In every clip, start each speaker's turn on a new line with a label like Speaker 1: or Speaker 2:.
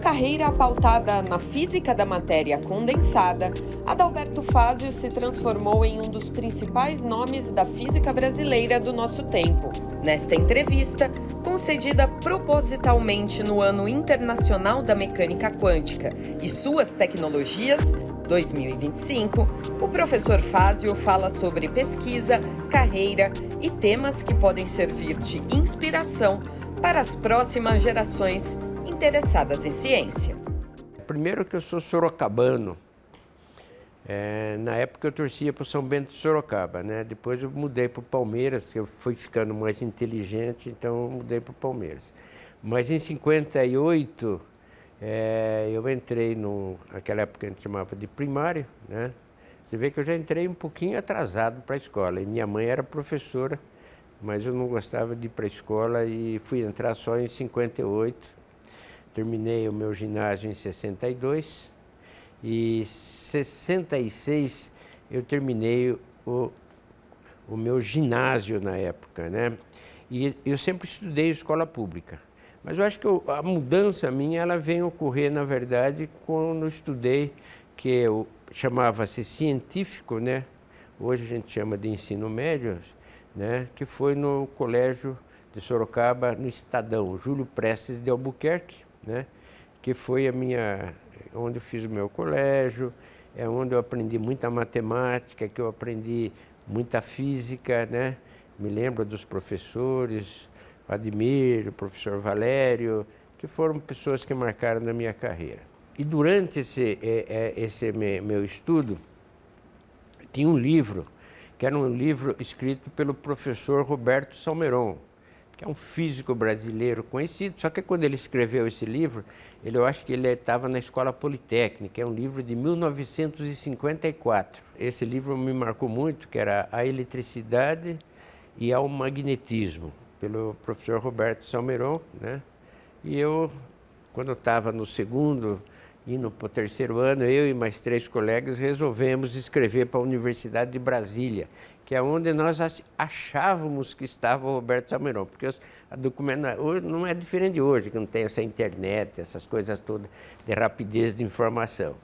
Speaker 1: carreira pautada na física da matéria condensada, Adalberto Fazio se transformou em um dos principais nomes da física brasileira do nosso tempo. Nesta entrevista, concedida propositalmente no Ano Internacional da Mecânica Quântica e Suas Tecnologias, 2025, o professor Fazio fala sobre pesquisa, carreira e temas que podem servir de inspiração para as próximas gerações interessadas em ciência.
Speaker 2: Primeiro que eu sou sorocabano. Na época eu torcia para o São Bento de Sorocaba, né? Depois eu mudei para o Palmeiras, eu fui ficando mais inteligente, então eu mudei para o Palmeiras. Mas em 58, eu entrei naquela época a gente chamava de primário, né? Você vê que eu já entrei um pouquinho atrasado para a escola, e minha mãe era professora, mas eu não gostava de ir para a escola e fui entrar só em 58. Terminei o meu ginásio em 62 e 66 eu terminei o meu ginásio na época, né? E eu sempre estudei escola pública. Mas eu acho que a mudança minha ela vem ocorrer, na verdade, quando eu estudei, que eu chamava-se científico, né? Hoje a gente chama de ensino médio, né? Que foi no colégio de Sorocaba, no Estadão, Júlio Prestes de Albuquerque, né? Que foi onde eu fiz o meu colégio, é onde eu aprendi muita matemática, que eu aprendi muita física, né? Me lembro dos professores, o Admir, o professor Valério, que foram pessoas que marcaram na minha carreira. E durante esse meu estudo, tinha um livro, que era um livro escrito pelo professor Roberto Salmeron, que é um físico brasileiro conhecido, só que quando ele escreveu esse livro, eu acho que ele estava na Escola Politécnica, é um livro de 1954. Esse livro me marcou muito, que era A Eletricidade e ao Magnetismo, pelo professor Roberto Salmeron, né? E eu, quando eu estava no segundo, indo para o terceiro ano, eu e mais 3 colegas resolvemos escrever para a Universidade de Brasília, que é onde nós achávamos que estava o Roberto Salmeron, porque a documento não é diferente de hoje, que não tem essa internet, essas coisas todas de rapidez de informação.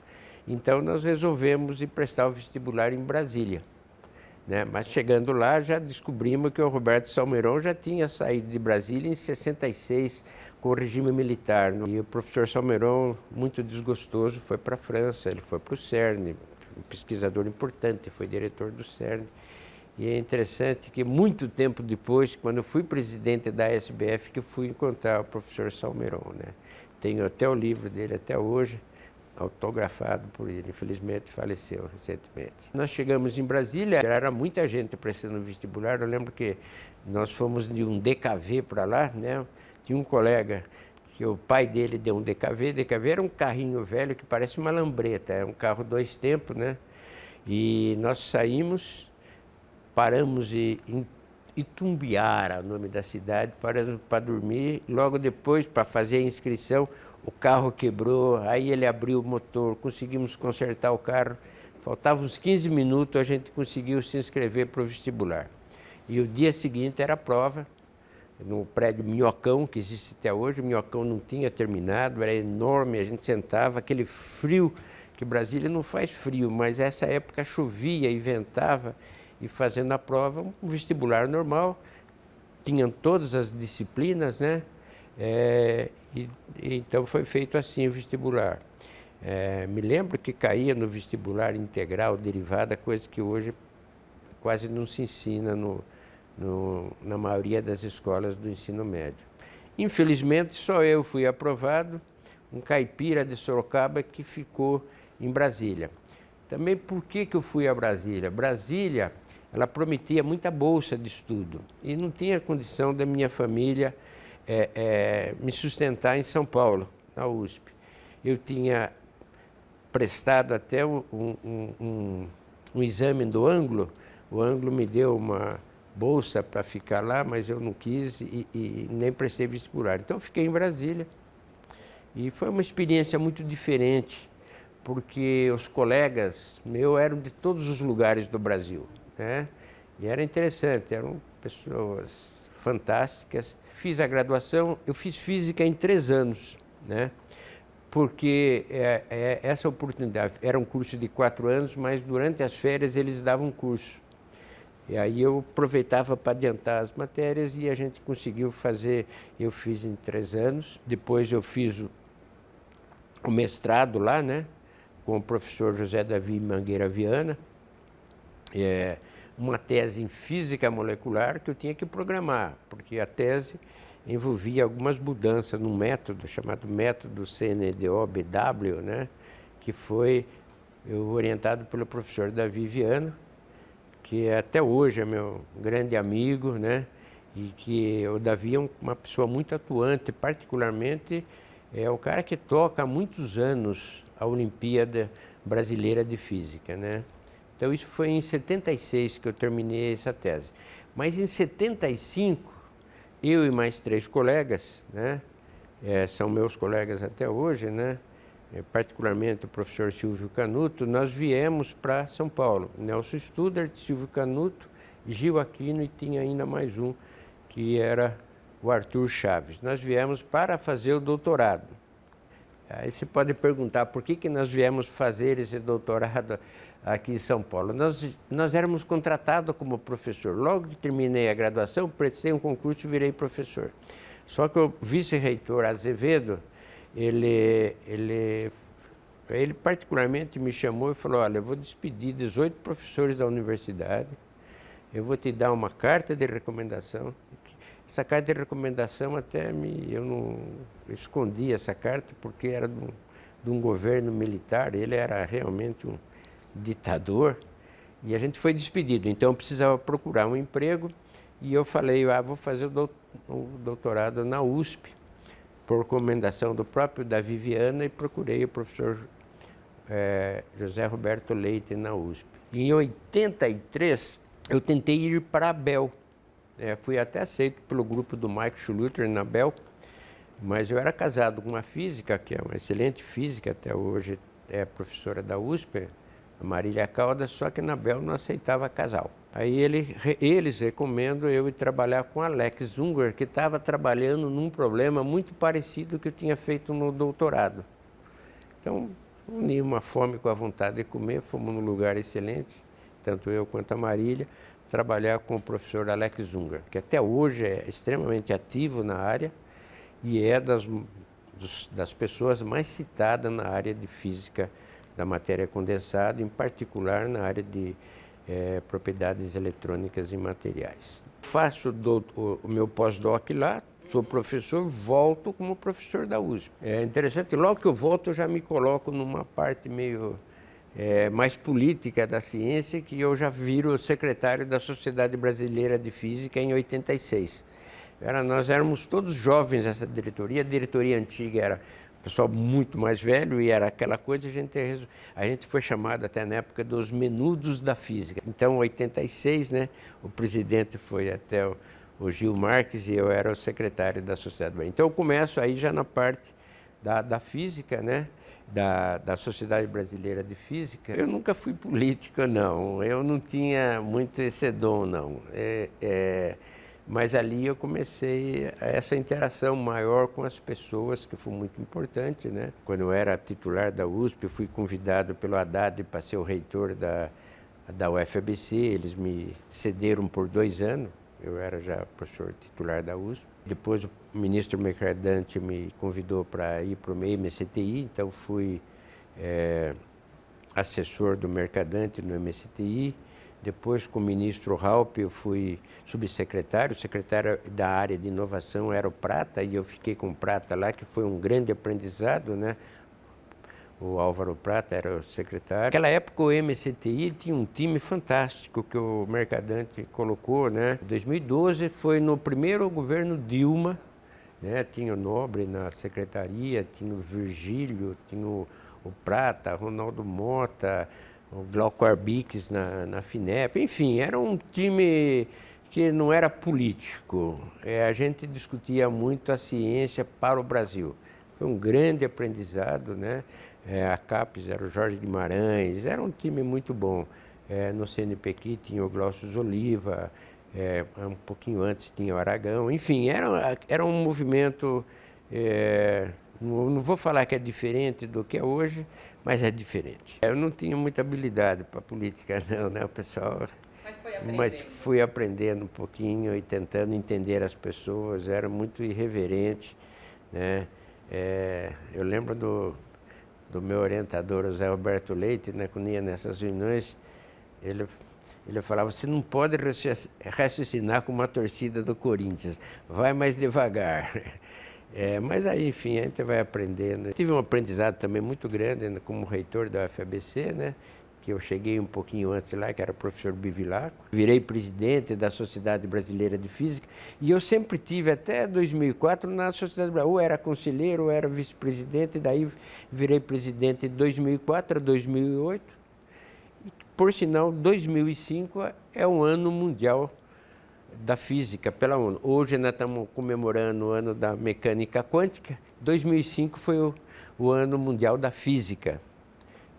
Speaker 2: Então nós resolvemos ir prestar o vestibular em Brasília, né? Mas chegando lá já descobrimos que o Roberto Salmeron já tinha saído de Brasília em 66 com o regime militar. E o professor Salmeron, muito desgostoso, foi para a França, ele foi para o CERN, um pesquisador importante, foi diretor do CERN. E é interessante que muito tempo depois, quando eu fui presidente da SBF, que eu fui encontrar o professor Salmeron, né? Tenho até o livro dele até hoje, autografado por ele, infelizmente faleceu recentemente. Nós chegamos em Brasília, era muita gente prestando vestibular, eu lembro que nós fomos de um DKV para lá, né? Tinha um colega que o pai dele deu um DKV era um carrinho velho que parece uma lambreta, é um carro 2 tempos, né? E nós saímos, paramos em Itumbiara, o nome da cidade, paramos para dormir, logo depois, para fazer a inscrição, o carro quebrou, aí ele abriu o motor, conseguimos consertar o carro, faltavam uns 15 minutos, a gente conseguiu se inscrever para o vestibular. E o dia seguinte era a prova, no prédio Minhocão, que existe até hoje. O Minhocão não tinha terminado, era enorme, a gente sentava, aquele frio, que Brasília não faz frio, mas essa época chovia e ventava, e fazendo a prova, um vestibular normal, tinham todas as disciplinas, né? Então foi feito assim o vestibular. Me lembro que caía no vestibular integral, derivada, coisa que hoje quase não se ensina na maioria das escolas do ensino médio. Infelizmente, só eu fui aprovado, um caipira de Sorocaba que ficou em Brasília. Também por que eu fui a Brasília? Brasília, ela prometia muita bolsa de estudo e não tinha condição da minha família me sustentar em São Paulo, na USP. Eu tinha prestado até um exame do Ângulo, o Ângulo me deu uma bolsa para ficar lá, mas eu não quis e nem prestei vestibular. Então eu fiquei em Brasília e foi uma experiência muito diferente, porque os colegas meus eram de todos os lugares do Brasil, né? E era interessante, eram pessoas fantásticas. Fiz a graduação, eu fiz física em 3 anos, né? porque essa oportunidade era um curso de 4 anos, mas durante as férias eles davam curso. E aí eu aproveitava para adiantar as matérias e a gente conseguiu fazer, eu fiz em 3 anos, depois eu fiz o mestrado lá, né, com o professor José Davi Mangueira Viana, uma tese em física molecular que eu tinha que programar, porque a tese envolvia algumas mudanças num método chamado método CNDO-BW, né, que foi orientado pelo professor Davi Viana, que até hoje é meu grande amigo, né, e que o Davi é uma pessoa muito atuante, particularmente é o cara que toca há muitos anos a Olimpíada Brasileira de Física, né. Então isso foi em 76 que eu terminei essa tese. Mas em 75, eu e mais 3 colegas, né, são meus colegas até hoje, né, particularmente o professor Silvio Canuto, nós viemos para São Paulo. Nelson Studart, Silvio Canuto, Gil Aquino e tinha ainda mais um, que era o Arthur Chaves. Nós viemos para fazer o doutorado. Aí você pode perguntar por que nós viemos fazer esse doutorado aqui em São Paulo. Nós éramos contratados como professor. Logo que terminei a graduação, prestei um concurso e virei professor. Só que o vice-reitor Azevedo, ele particularmente me chamou e falou, olha, eu vou despedir 18 professores da universidade, eu vou te dar uma carta de recomendação. Essa carta de recomendação eu não escondi essa carta porque era de um governo militar, ele era realmente um ditador, e a gente foi despedido, então eu precisava procurar um emprego, e eu falei, vou fazer o doutorado na USP, por recomendação do próprio Davi Viana, e procurei o professor José Roberto Leite na USP. Em 83, eu tentei ir para a Abel, fui até aceito pelo grupo do Michael Schluter na Abel, mas eu era casado com uma física, que é uma excelente física, até hoje é professora da USP, a Marília Caldas, só que na Abel não aceitava casal. Aí eles recomendam eu ir trabalhar com Alex Unger, que estava trabalhando num problema muito parecido que eu tinha feito no doutorado. Então, uni uma fome com a vontade de comer, fomos num lugar excelente, tanto eu quanto a Marília, trabalhar com o professor Alex Unger, que até hoje é extremamente ativo na área e é das pessoas mais citadas na área de física da matéria condensada, em particular na área de propriedades eletrônicas e materiais. Faço o meu pós-doc lá, sou professor, volto como professor da USP. É interessante, logo que eu volto eu já me coloco numa parte meio mais política da ciência, que eu já viro secretário da Sociedade Brasileira de Física em 86. Nós éramos todos jovens, essa diretoria, a diretoria antiga era pessoal muito mais velho e era aquela coisa, a gente foi chamado até na época dos menudos da física. Então, em 86, né, o presidente foi até o Gil Marques e eu era o secretário da Sociedade. Então, eu começo aí já na parte da física, né, da Sociedade Brasileira de Física. Eu nunca fui político, não. Eu não tinha muito esse dom, não. Mas ali eu comecei essa interação maior com as pessoas, que foi muito importante, né? Quando eu era titular da USP, eu fui convidado pelo Haddad para ser o reitor da UFABC, eles me cederam por 2 anos, eu era já professor titular da USP. Depois o ministro Mercadante me convidou para ir para o MCTI, então fui assessor do Mercadante no MCTI. Depois, com o ministro Raup, eu fui subsecretário, secretário da área de inovação era o Prata, e eu fiquei com o Prata lá, que foi um grande aprendizado, né? O Álvaro Prata era o secretário. Naquela época, o MCTI tinha um time fantástico que o Mercadante colocou, né? Em 2012 foi no primeiro governo Dilma, né? Tinha o Nobre na secretaria, tinha o Virgílio, tinha o Prata, Ronaldo Mota, o Glauco Arbix na FINEP, enfim, era um time que não era político. A gente discutia muito a ciência para o Brasil. Foi um grande aprendizado, né? A CAPES era o Jorge Guimarães, era um time muito bom. No CNPq tinha o Glaucio Oliva, um pouquinho antes tinha o Aragão, enfim, era um movimento Não vou falar que é diferente do que é hoje, mas é diferente. Eu não tinha muita habilidade para política, não, né, o pessoal? Mas fui aprendendo um pouquinho e tentando entender as pessoas. Era muito irreverente, né? Eu lembro do meu orientador, o Zé Roberto Leite, né, quando ia nessas reuniões, ele falava: você não pode raciocinar com uma torcida do Corinthians, vai mais devagar. Mas aí, enfim, a gente vai aprendendo. Tive um aprendizado também muito grande, né, como reitor da UFABC, né, que eu cheguei um pouquinho antes lá, que era o professor Bivilaco. Virei presidente da Sociedade Brasileira de Física e eu sempre tive, até 2004, na Sociedade Brasileira, ou era conselheiro ou era vice-presidente, daí virei presidente de 2004 a 2008. Por sinal, 2005 é o ano mundial da física pela ONU. Hoje nós estamos comemorando o ano da mecânica quântica. 2005 foi o ano mundial da física.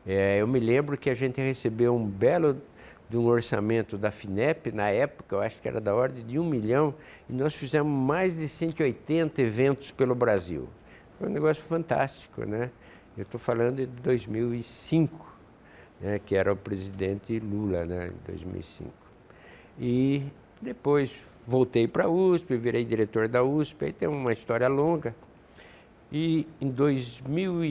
Speaker 2: Eu me lembro que a gente recebeu um belo de um orçamento da FINEP, na época, eu acho que era da ordem de 1 milhão, e nós fizemos mais de 180 eventos pelo Brasil. Foi um negócio fantástico, né? Eu estou falando de 2005, né, que era o presidente Lula, né, em 2005. E depois voltei para a USP, virei diretor da USP, aí tem uma história longa. E em 2000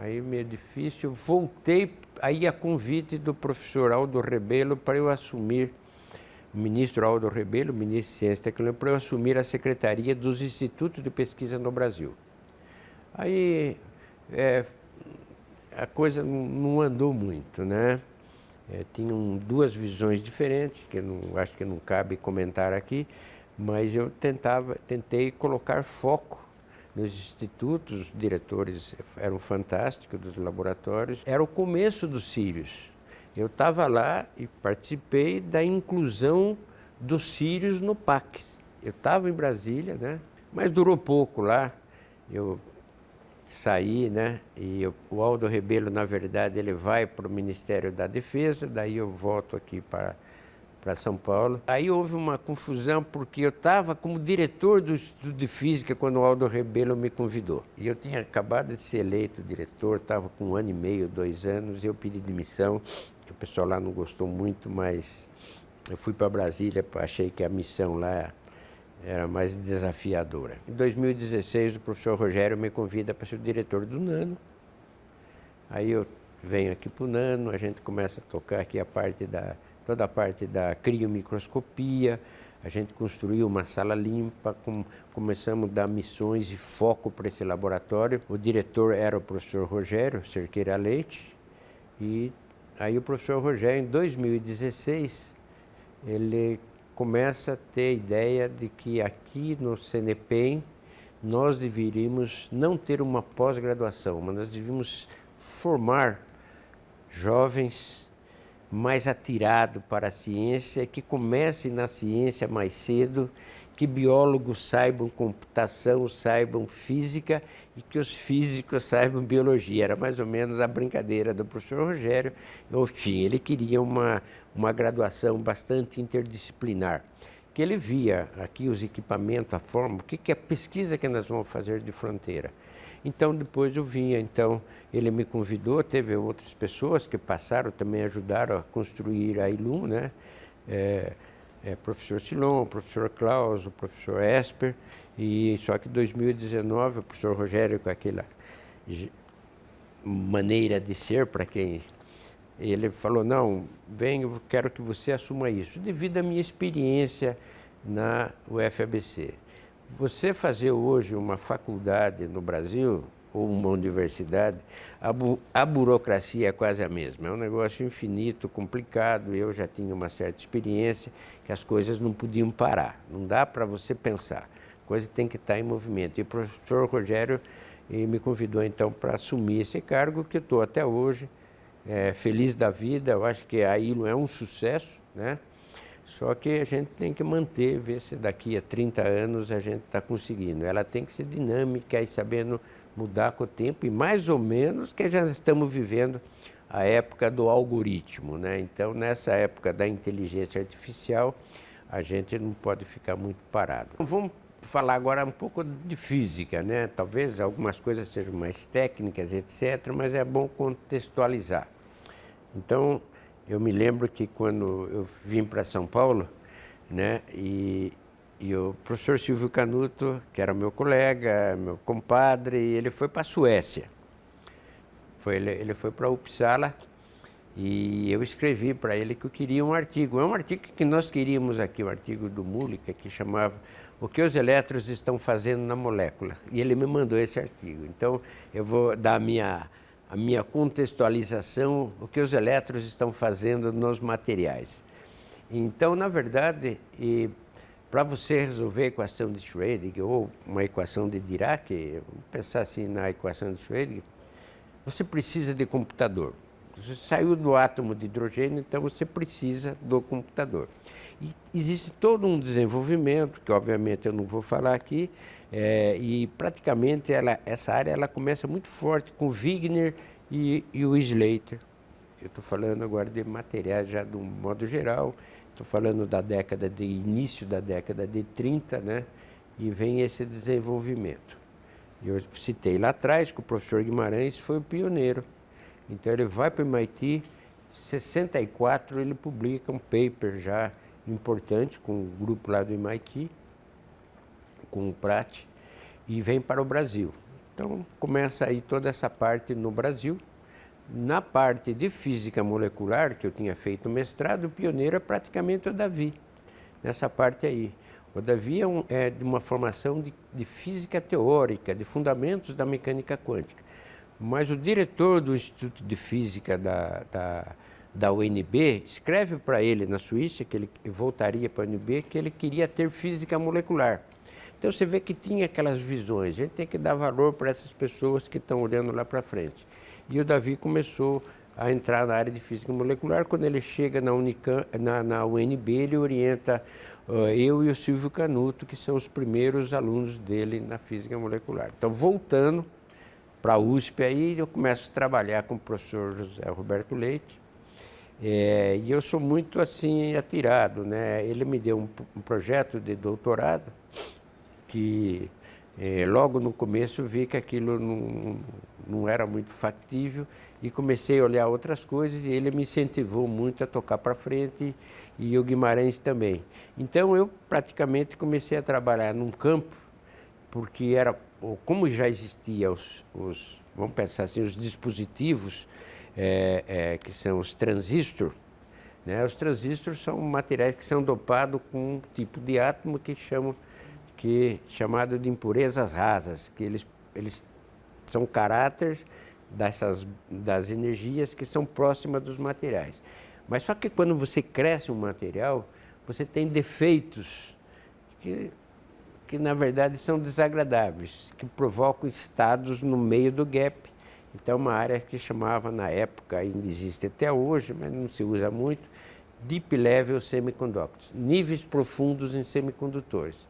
Speaker 2: aí meio difícil, voltei aí a convite do professor Aldo Rebelo para eu assumir, o ministro Aldo Rebelo, ministro de Ciência e Tecnologia, para eu assumir a secretaria dos Institutos de Pesquisa no Brasil. Aí a coisa não andou muito, né? Tinham duas visões diferentes, que acho que não cabe comentar aqui, mas eu tentei colocar foco nos institutos. Os diretores eram fantásticos dos laboratórios. Era o começo dos Sírios. Eu estava lá e participei da inclusão dos Sírios no PACS. Eu estava em Brasília, né? Mas durou pouco lá. Eu saí, né? E o Aldo Rebelo, na verdade, ele vai para o Ministério da Defesa, daí eu volto aqui para São Paulo. Aí houve uma confusão, porque eu estava como diretor do Instituto de Física quando o Aldo Rebelo me convidou. E eu tinha acabado de ser eleito diretor, estava com 1 ano e meio, 2 anos, eu pedi demissão. O pessoal lá não gostou muito, mas eu fui para Brasília, achei que a missão lá era mais desafiadora. Em 2016, o professor Rogério me convida para ser o diretor do NANO. Aí eu venho aqui para o NANO, a gente começa a tocar aqui toda a parte da criomicroscopia, a gente construiu uma sala limpa, começamos a dar missões e foco para esse laboratório. O diretor era o professor Rogério Cerqueira Leite, e aí o professor Rogério, em 2016, ele começa a ter a ideia de que aqui no CNPEM nós deveríamos não ter uma pós-graduação, mas nós devíamos formar jovens mais atirados para a ciência, que comecem na ciência mais cedo, que biólogos saibam computação, saibam física e que os físicos saibam biologia. Era mais ou menos a brincadeira do professor Rogério. Enfim, ele queria uma graduação bastante interdisciplinar, que ele via aqui os equipamentos, a forma, o que é a pesquisa que nós vamos fazer de fronteira. Então, depois eu vinha, então, ele me convidou, teve outras pessoas que passaram, também ajudaram a construir a ILUM, né? Professor Silon, o professor Klaus, o professor Esper, e só que em 2019 o professor Rogério, com aquela maneira de ser, para quem ele falou: não, eu quero que você assuma isso, devido à minha experiência na UFABC. Você fazer hoje uma faculdade no Brasil, ou uma universidade, a burocracia é quase a mesma. É um negócio infinito, complicado. Eu já tinha uma certa experiência que as coisas não podiam parar. Não dá para você pensar. A coisa tem que estar em movimento. E o professor Rogério me convidou, então, para assumir esse cargo, que eu estou até hoje feliz da vida. Eu acho que a ILO é um sucesso, né? Só que a gente tem que manter, ver se daqui a 30 anos a gente está conseguindo. Ela tem que ser dinâmica e sabendo mudar com o tempo, e mais ou menos que já estamos vivendo a época do algoritmo, né? Então, nessa época da inteligência artificial, a gente não pode ficar muito parado. Vamos falar agora um pouco de física, né? Talvez algumas coisas sejam mais técnicas, etc., mas é bom contextualizar. Então, eu me lembro que quando eu vim para São Paulo, né, e o professor Silvio Canuto, que era meu colega, meu compadre, ele foi para a Suécia. Ele foi para Uppsala e eu escrevi para ele que eu queria um artigo. É um artigo que nós queríamos aqui, um artigo do Mullica, que chamava O que os elétrons estão fazendo na molécula. E ele me mandou esse artigo. Então, eu vou dar a minha contextualização, o que os elétrons estão fazendo nos materiais. Então, na verdade, para você resolver a equação de Schrödinger ou uma equação de Dirac, vamos pensar assim na equação de Schrödinger, você precisa de computador. Você saiu do átomo de hidrogênio, então você precisa do computador. E existe todo um desenvolvimento, que obviamente eu não vou falar aqui, e praticamente essa área ela começa muito forte com Wigner e o Slater. Eu estou falando agora de materiais já de um modo geral, estou falando da início da década de 30, né? E vem esse desenvolvimento. Eu citei lá atrás que o professor Guimarães foi o pioneiro. Então ele vai para o MIT, em 64 ele publica um paper já importante com o grupo lá do MIT, com o Pratt, e vem para o Brasil. Então começa aí toda essa parte no Brasil. Na parte de física molecular, que eu tinha feito o mestrado, o pioneiro é praticamente o Davi, nessa parte aí. O Davi é de uma formação de física teórica, de fundamentos da mecânica quântica. Mas o diretor do Instituto de Física da UNB escreve para ele na Suíça, que ele voltaria para a UNB, que ele queria ter física molecular. Então você vê que tinha aquelas visões, a gente tem que dar valor para essas pessoas que estão olhando lá para frente. E o Davi começou a entrar na área de física molecular. Quando ele chega na UNB, ele orienta eu e o Silvio Canuto, que são os primeiros alunos dele na física molecular. Então, voltando para a USP, aí eu começo a trabalhar com o professor José Roberto Leite, e eu sou muito assim atirado, né? Ele me deu um projeto de doutorado que logo no começo vi que aquilo não era muito factível e comecei a olhar outras coisas e ele me incentivou muito a tocar para frente e o Guimarães também. Então eu praticamente comecei a trabalhar num campo, porque como já existia vamos pensar assim, os dispositivos que são os transistores, né? Os transistores são materiais que são dopados com um tipo de átomo chamado de impurezas rasas, que eles são caráteres das energias que são próximas dos materiais. Mas só que quando você cresce um material, você tem defeitos que na verdade são desagradáveis, que provocam estados no meio do gap. Então uma área que chamava na época, ainda existe até hoje, mas não se usa muito, Deep Level Semiconductors, níveis profundos em semicondutores.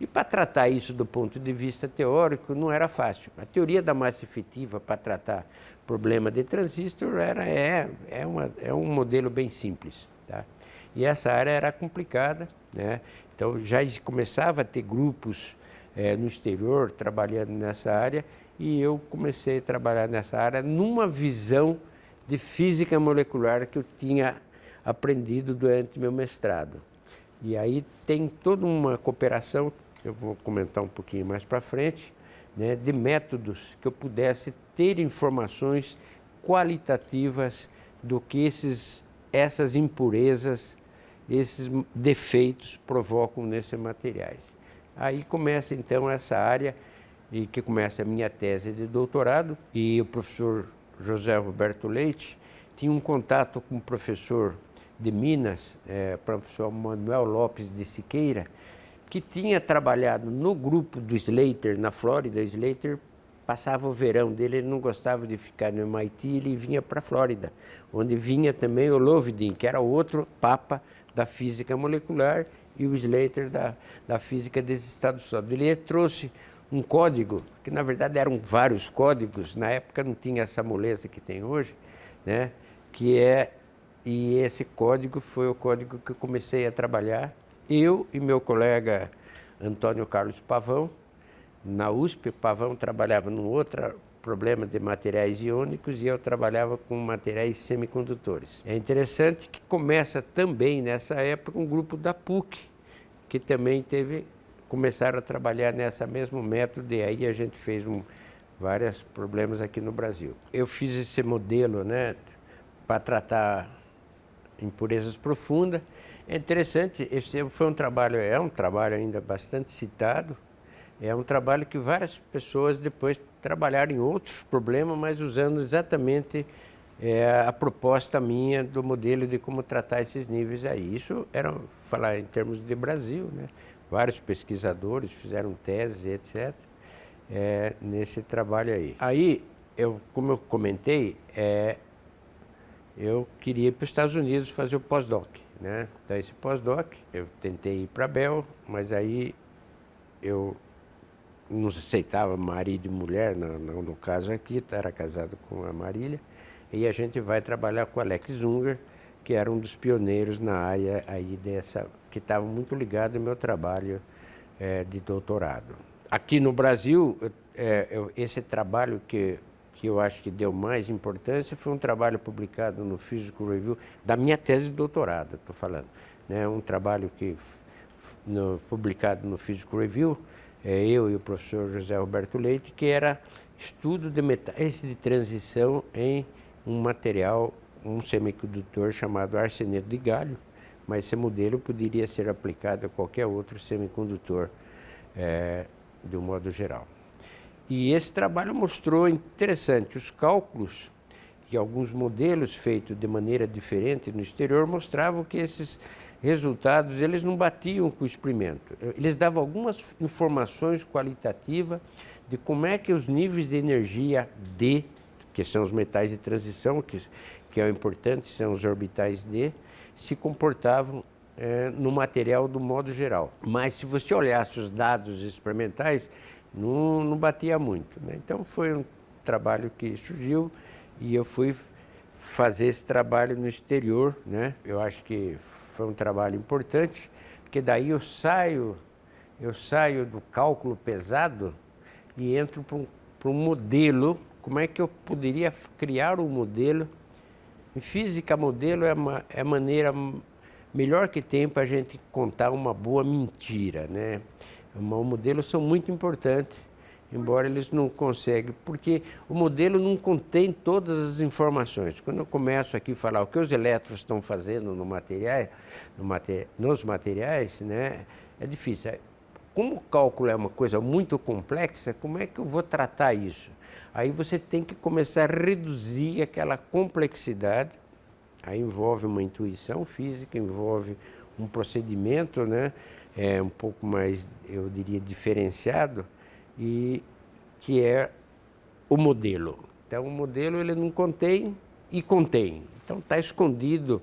Speaker 2: E para tratar isso do ponto de vista teórico não era fácil. A teoria da massa efetiva para tratar problema de transistor é um modelo bem simples, tá? E essa área era complicada, né? Então já começava a ter grupos no exterior trabalhando nessa área e eu comecei a trabalhar nessa área numa visão de física molecular que eu tinha aprendido durante meu mestrado. E aí tem toda uma cooperação, eu vou comentar um pouquinho mais para frente, né, de métodos que eu pudesse ter informações qualitativas do que essas impurezas, esses defeitos provocam nesses materiais. Aí começa então essa área, e que começa a minha tese de doutorado, e o professor José Roberto Leite tinha um contato com o professor de Minas, professor Manuel Lopes de Siqueira, que tinha trabalhado no grupo do Slater, na Flórida. Slater passava o verão dele, ele não gostava de ficar no MIT, ele vinha para a Flórida, onde vinha também o Loveday, que era outro papa da física molecular, e o Slater da física dos Estados Unidos. Ele trouxe um código, que na verdade eram vários códigos, na época não tinha essa moleza que tem hoje, né? E esse código foi o código que eu comecei a trabalhar, eu e meu colega Antônio Carlos Pavão. Na USP, Pavão trabalhava num outro problema de materiais iônicos e eu trabalhava com materiais semicondutores. É interessante que começa também nessa época um grupo da PUC, que também começaram a trabalhar nessa mesmo método, e aí a gente fez vários problemas aqui no Brasil. Eu fiz esse modelo, né, para tratar impurezas profundas. É interessante, esse foi um trabalho, é um trabalho ainda bastante citado, é um trabalho que várias pessoas depois trabalharam em outros problemas, mas usando exatamente a proposta minha do modelo de como tratar esses níveis aí. Isso era, falar em termos de Brasil, né? Vários pesquisadores fizeram teses, etc., nesse trabalho aí. Aí, como eu comentei, eu queria ir para os Estados Unidos fazer o pós-doc, né? Então, esse pós-doc, eu tentei ir para a Bell, mas aí eu não aceitava marido e mulher, no caso aqui, era casado com a Marília, e a gente vai trabalhar com o Alex Unger, que era um dos pioneiros na área aí que estava muito ligado ao meu trabalho de doutorado. Aqui no Brasil, esse trabalho que eu acho que deu mais importância foi um trabalho publicado no Physical Review, da minha tese de doutorado, estou falando, né? Um trabalho publicado no Physical Review, eu e o professor José Roberto Leite, que era estudo de metais de transição em um material, um semicondutor chamado arseneto de galho, mas esse modelo poderia ser aplicado a qualquer outro semicondutor de um modo geral. E esse trabalho mostrou interessante os cálculos e alguns modelos feitos de maneira diferente no exterior mostravam que esses resultados eles não batiam com o experimento. Eles davam algumas informações qualitativas de como é que os níveis de energia D, que são os metais de transição, que é o importante, são os orbitais D, se comportavam no material do modo geral. Mas se você olhasse os dados experimentais, não batia muito, né? Então foi um trabalho que surgiu e eu fui fazer esse trabalho no exterior, né? Eu acho que foi um trabalho importante, porque daí eu saio do cálculo pesado e entro para um modelo. Como é que eu poderia criar um modelo? Em física, modelo é a maneira melhor que tem para a gente contar uma boa mentira, né? Os modelos são muito importantes, embora eles não conseguem, porque o modelo não contém todas as informações. Quando eu começo aqui a falar o que os elétrons estão fazendo nos materiais, né, é difícil. Como o cálculo é uma coisa muito complexa, como é que eu vou tratar isso? Aí você tem que começar a reduzir aquela complexidade. Aí envolve uma intuição física, envolve um procedimento, né, um pouco mais, eu diria, diferenciado, e que é o modelo. Então, o modelo ele não contém e contém. Então, está escondido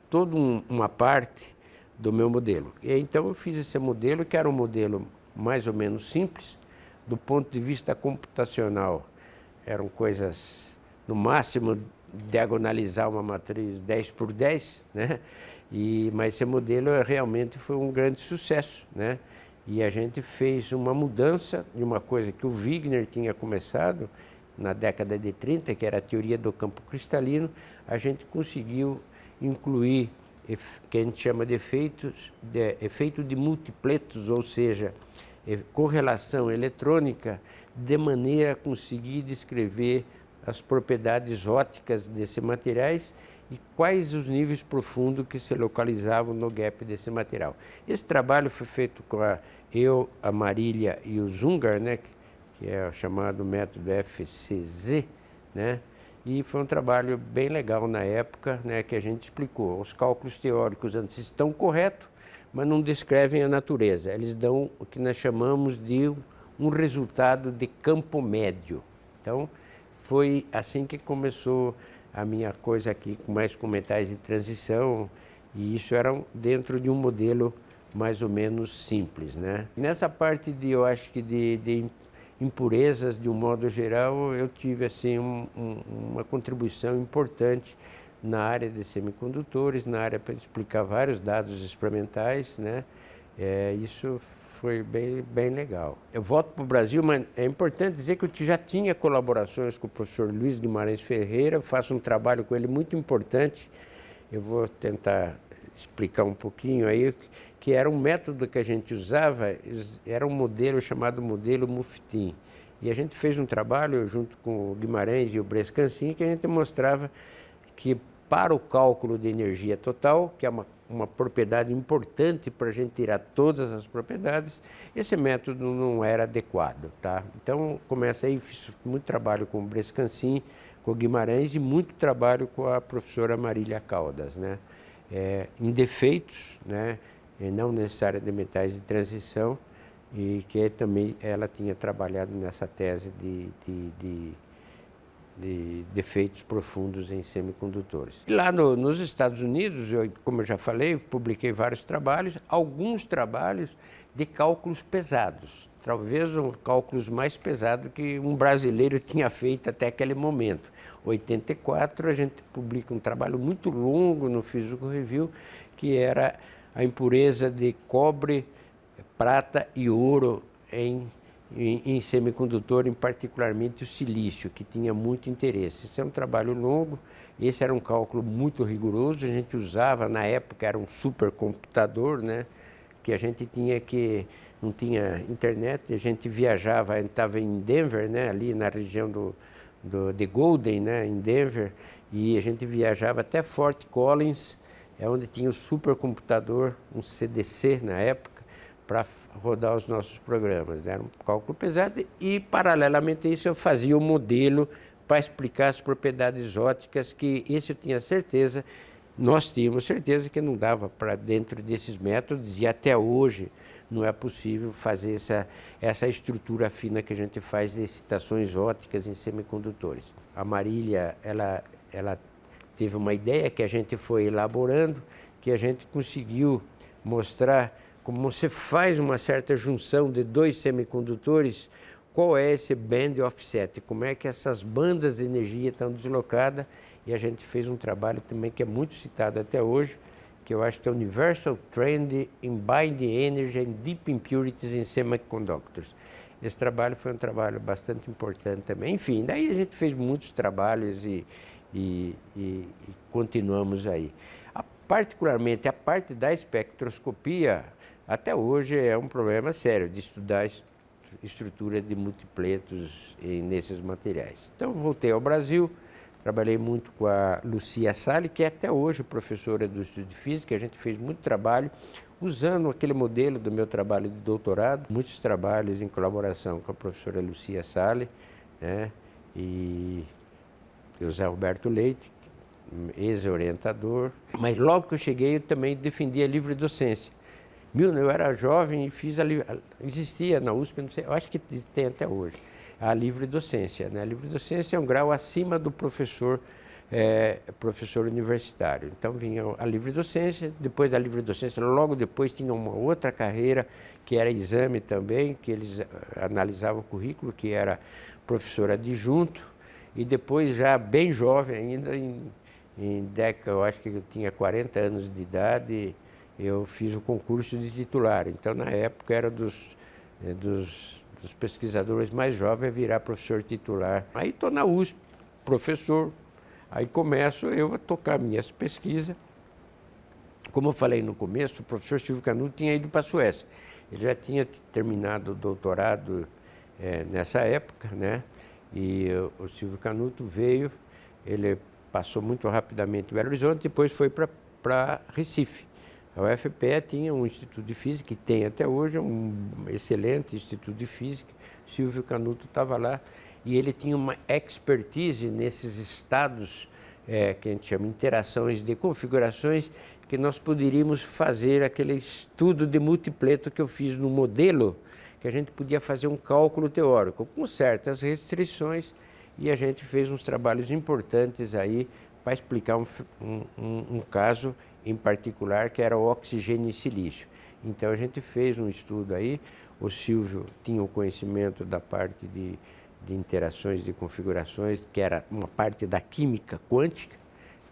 Speaker 2: toda uma parte do meu modelo. E então, eu fiz esse modelo, que era um modelo mais ou menos simples, do ponto de vista computacional. Eram coisas, no máximo, diagonalizar uma matriz 10 por 10, né? Mas esse modelo realmente foi um grande sucesso, né? E a gente fez uma mudança de uma coisa que o Wigner tinha começado na década de 30, que era a teoria do campo cristalino. A gente conseguiu incluir que a gente chama de efeito de multipletos, ou seja, correlação eletrônica, de maneira a conseguir descrever as propriedades ópticas desses materiais e quais os níveis profundos que se localizavam no gap desse material. Esse trabalho foi feito com a Marília e o Zungar, né, que é o chamado método FCZ, né, e foi um trabalho bem legal na época, né, que a gente explicou. Os cálculos teóricos antes estão corretos, mas não descrevem a natureza. Eles dão o que nós chamamos de um resultado de campo médio. Então, foi assim que começou a minha coisa aqui, com metais de transição, e isso era dentro de um modelo mais ou menos simples, né? Nessa parte eu acho que de impurezas, de um modo geral, eu tive assim uma contribuição importante na área de semicondutores, na área para explicar vários dados experimentais, né? Isso foi bem legal. Eu volto para o Brasil, mas é importante dizer que eu já tinha colaborações com o professor Luiz Guimarães Ferreira, eu faço um trabalho com ele muito importante, eu vou tentar explicar um pouquinho aí, que era um método que a gente usava, era um modelo chamado modelo Muftim. E a gente fez um trabalho junto com o Guimarães e o Brescancin, que a gente mostrava que para o cálculo de energia total, que é uma propriedade importante para a gente tirar todas as propriedades, esse método não era adequado, tá? Então, começa aí, fiz muito trabalho com o Brescancin, com o Guimarães e muito trabalho com a professora Marília Caldas, né? Em defeitos, né? Não necessária de metais de transição, e que também ela tinha trabalhado nessa tese de defeitos profundos em semicondutores. E lá nos Estados Unidos, como eu já falei, publiquei vários trabalhos, alguns trabalhos de cálculos pesados, talvez cálculos mais pesados que um brasileiro tinha feito até aquele momento. Em 84, a gente publica um trabalho muito longo no Physical Review, que era a impureza de cobre, prata e ouro em semicondutor, em particularmente o silício, que tinha muito interesse. Esse é um trabalho longo, esse era um cálculo muito rigoroso, a gente usava, na época era um supercomputador, né, que a gente tinha não tinha internet, a gente viajava, a gente estava em Denver, né, ali na região de Golden, né, em Denver, e a gente viajava até Fort Collins, onde tinha o supercomputador, um CDC na época, para rodar os nossos programas. Era um cálculo pesado e, paralelamente a isso, eu fazia o modelo para explicar as propriedades ópticas, que esse eu tinha certeza, nós tínhamos certeza que não dava para dentro desses métodos, e até hoje não é possível fazer essa estrutura fina que a gente faz de excitações ópticas em semicondutores. A Marília, ela teve uma ideia que a gente foi elaborando, que a gente conseguiu mostrar como você faz uma certa junção de dois semicondutores, qual é esse band offset, como é que essas bandas de energia estão deslocadas, e a gente fez um trabalho também que é muito citado até hoje, que eu acho que é Universal Trend in Binding Energy and Deep Impurities in Semiconductors. Esse trabalho foi um trabalho bastante importante também. Enfim, daí a gente fez muitos trabalhos e continuamos aí. Particularmente a parte da espectroscopia, até hoje é um problema sério de estudar a estrutura de multipletos nesses materiais. Então, voltei ao Brasil, trabalhei muito com a Lucia Salles, que é até hoje professora do Estudo de Física. A gente fez muito trabalho usando aquele modelo do meu trabalho de doutorado, muitos trabalhos em colaboração com a professora Lucia Salles, né, e o José Roberto Leite, ex-orientador. Mas logo que eu cheguei, eu também defendi a livre docência. Eu era jovem e existia na USP, não sei, eu acho que tem até hoje, a livre docência, né? A livre docência é um grau acima do professor universitário. Então vinha a livre docência, depois da livre docência, logo depois tinha uma outra carreira, que era exame também, que eles analisavam o currículo, que era professor adjunto, e depois já bem jovem ainda, em década, eu acho que eu tinha 40 anos de idade, eu fiz o concurso de titular. Então, na época, era dos pesquisadores mais jovens a virar professor titular. Aí estou na USP, professor, aí começo eu a tocar minhas pesquisas. Como eu falei no começo, o professor Silvio Canuto tinha ido para a Suécia. Ele já tinha terminado o doutorado nessa época, né? E o Silvio Canuto veio, ele passou muito rapidamente em Belo Horizonte, depois foi para Recife. A UFPE tinha um Instituto de Física, que tem até hoje, um excelente Instituto de Física. Silvio Canuto estava lá e ele tinha uma expertise nesses estados, que a gente chama de interações de configurações, que nós poderíamos fazer aquele estudo de multipleto que eu fiz no modelo, que a gente podia fazer um cálculo teórico, com certas restrições, e a gente fez uns trabalhos importantes aí para explicar um caso em particular, que era o oxigênio e silício. Então a gente fez um estudo aí, o Silvio tinha o conhecimento da parte de interações de configurações, que era uma parte da química quântica,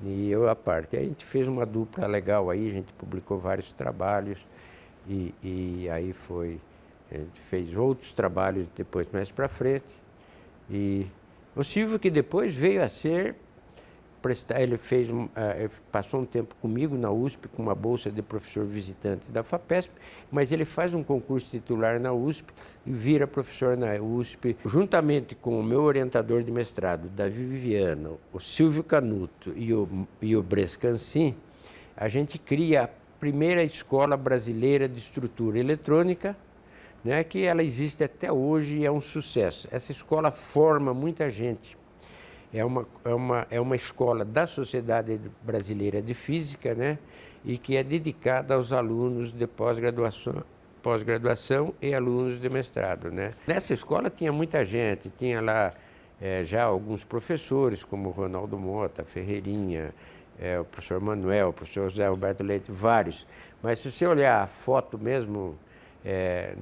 Speaker 2: e eu a parte. Aí a gente fez uma dupla legal aí, a gente publicou vários trabalhos, e aí foi A gente fez outros trabalhos depois mais para frente. E o Silvio, que depois veio a ser, ele passou um tempo comigo na USP com uma bolsa de professor visitante da FAPESP, mas ele faz um concurso titular na USP e vira professor na USP, juntamente com o meu orientador de mestrado, Davi Viviano, o Silvio Canuto e o Brescancin. A gente cria a primeira escola brasileira de estrutura eletrônica, né, que ela existe até hoje e é um sucesso. Essa escola forma muita gente. É uma escola da Sociedade Brasileira de Física, né, e que é dedicada aos alunos de pós-graduação e alunos de mestrado, né. Nessa escola tinha muita gente, tinha lá já alguns professores, como Ronaldo Mota, Ferreirinha, o professor Manuel, o professor José Roberto Leite, vários. Mas se você olhar a foto mesmo,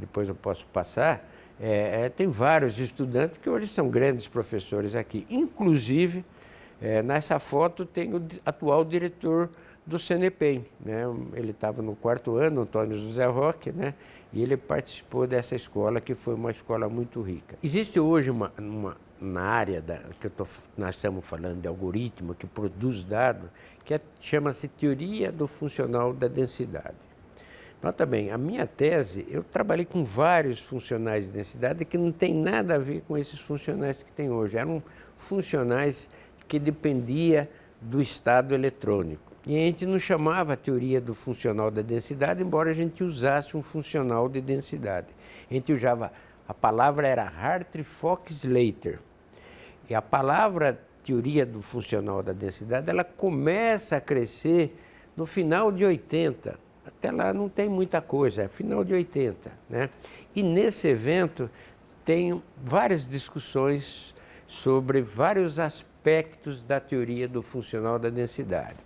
Speaker 2: depois eu posso passar, tem vários estudantes que hoje são grandes professores aqui. Inclusive, nessa foto tem o atual diretor do CNPEM, né? Ele estava no 4º ano, Antônio José Roque, né? E ele participou dessa escola, que foi uma escola muito rica. Existe hoje na área nós estamos falando de algoritmo, que produz dados, que chama-se teoria do funcional da densidade. Nota bem, a minha tese, eu trabalhei com vários funcionais de densidade que não tem nada a ver com esses funcionais que tem hoje. Eram funcionais que dependiam do estado eletrônico. E a gente não chamava a teoria do funcional da densidade, embora a gente usasse um funcional de densidade. A gente usava, a palavra era Hartree-Fock-Slater. E a palavra teoria do funcional da densidade, ela começa a crescer no final de 80. Até lá não tem muita coisa, é final de 80, né? E nesse evento tem várias discussões sobre vários aspectos da teoria do funcional da densidade.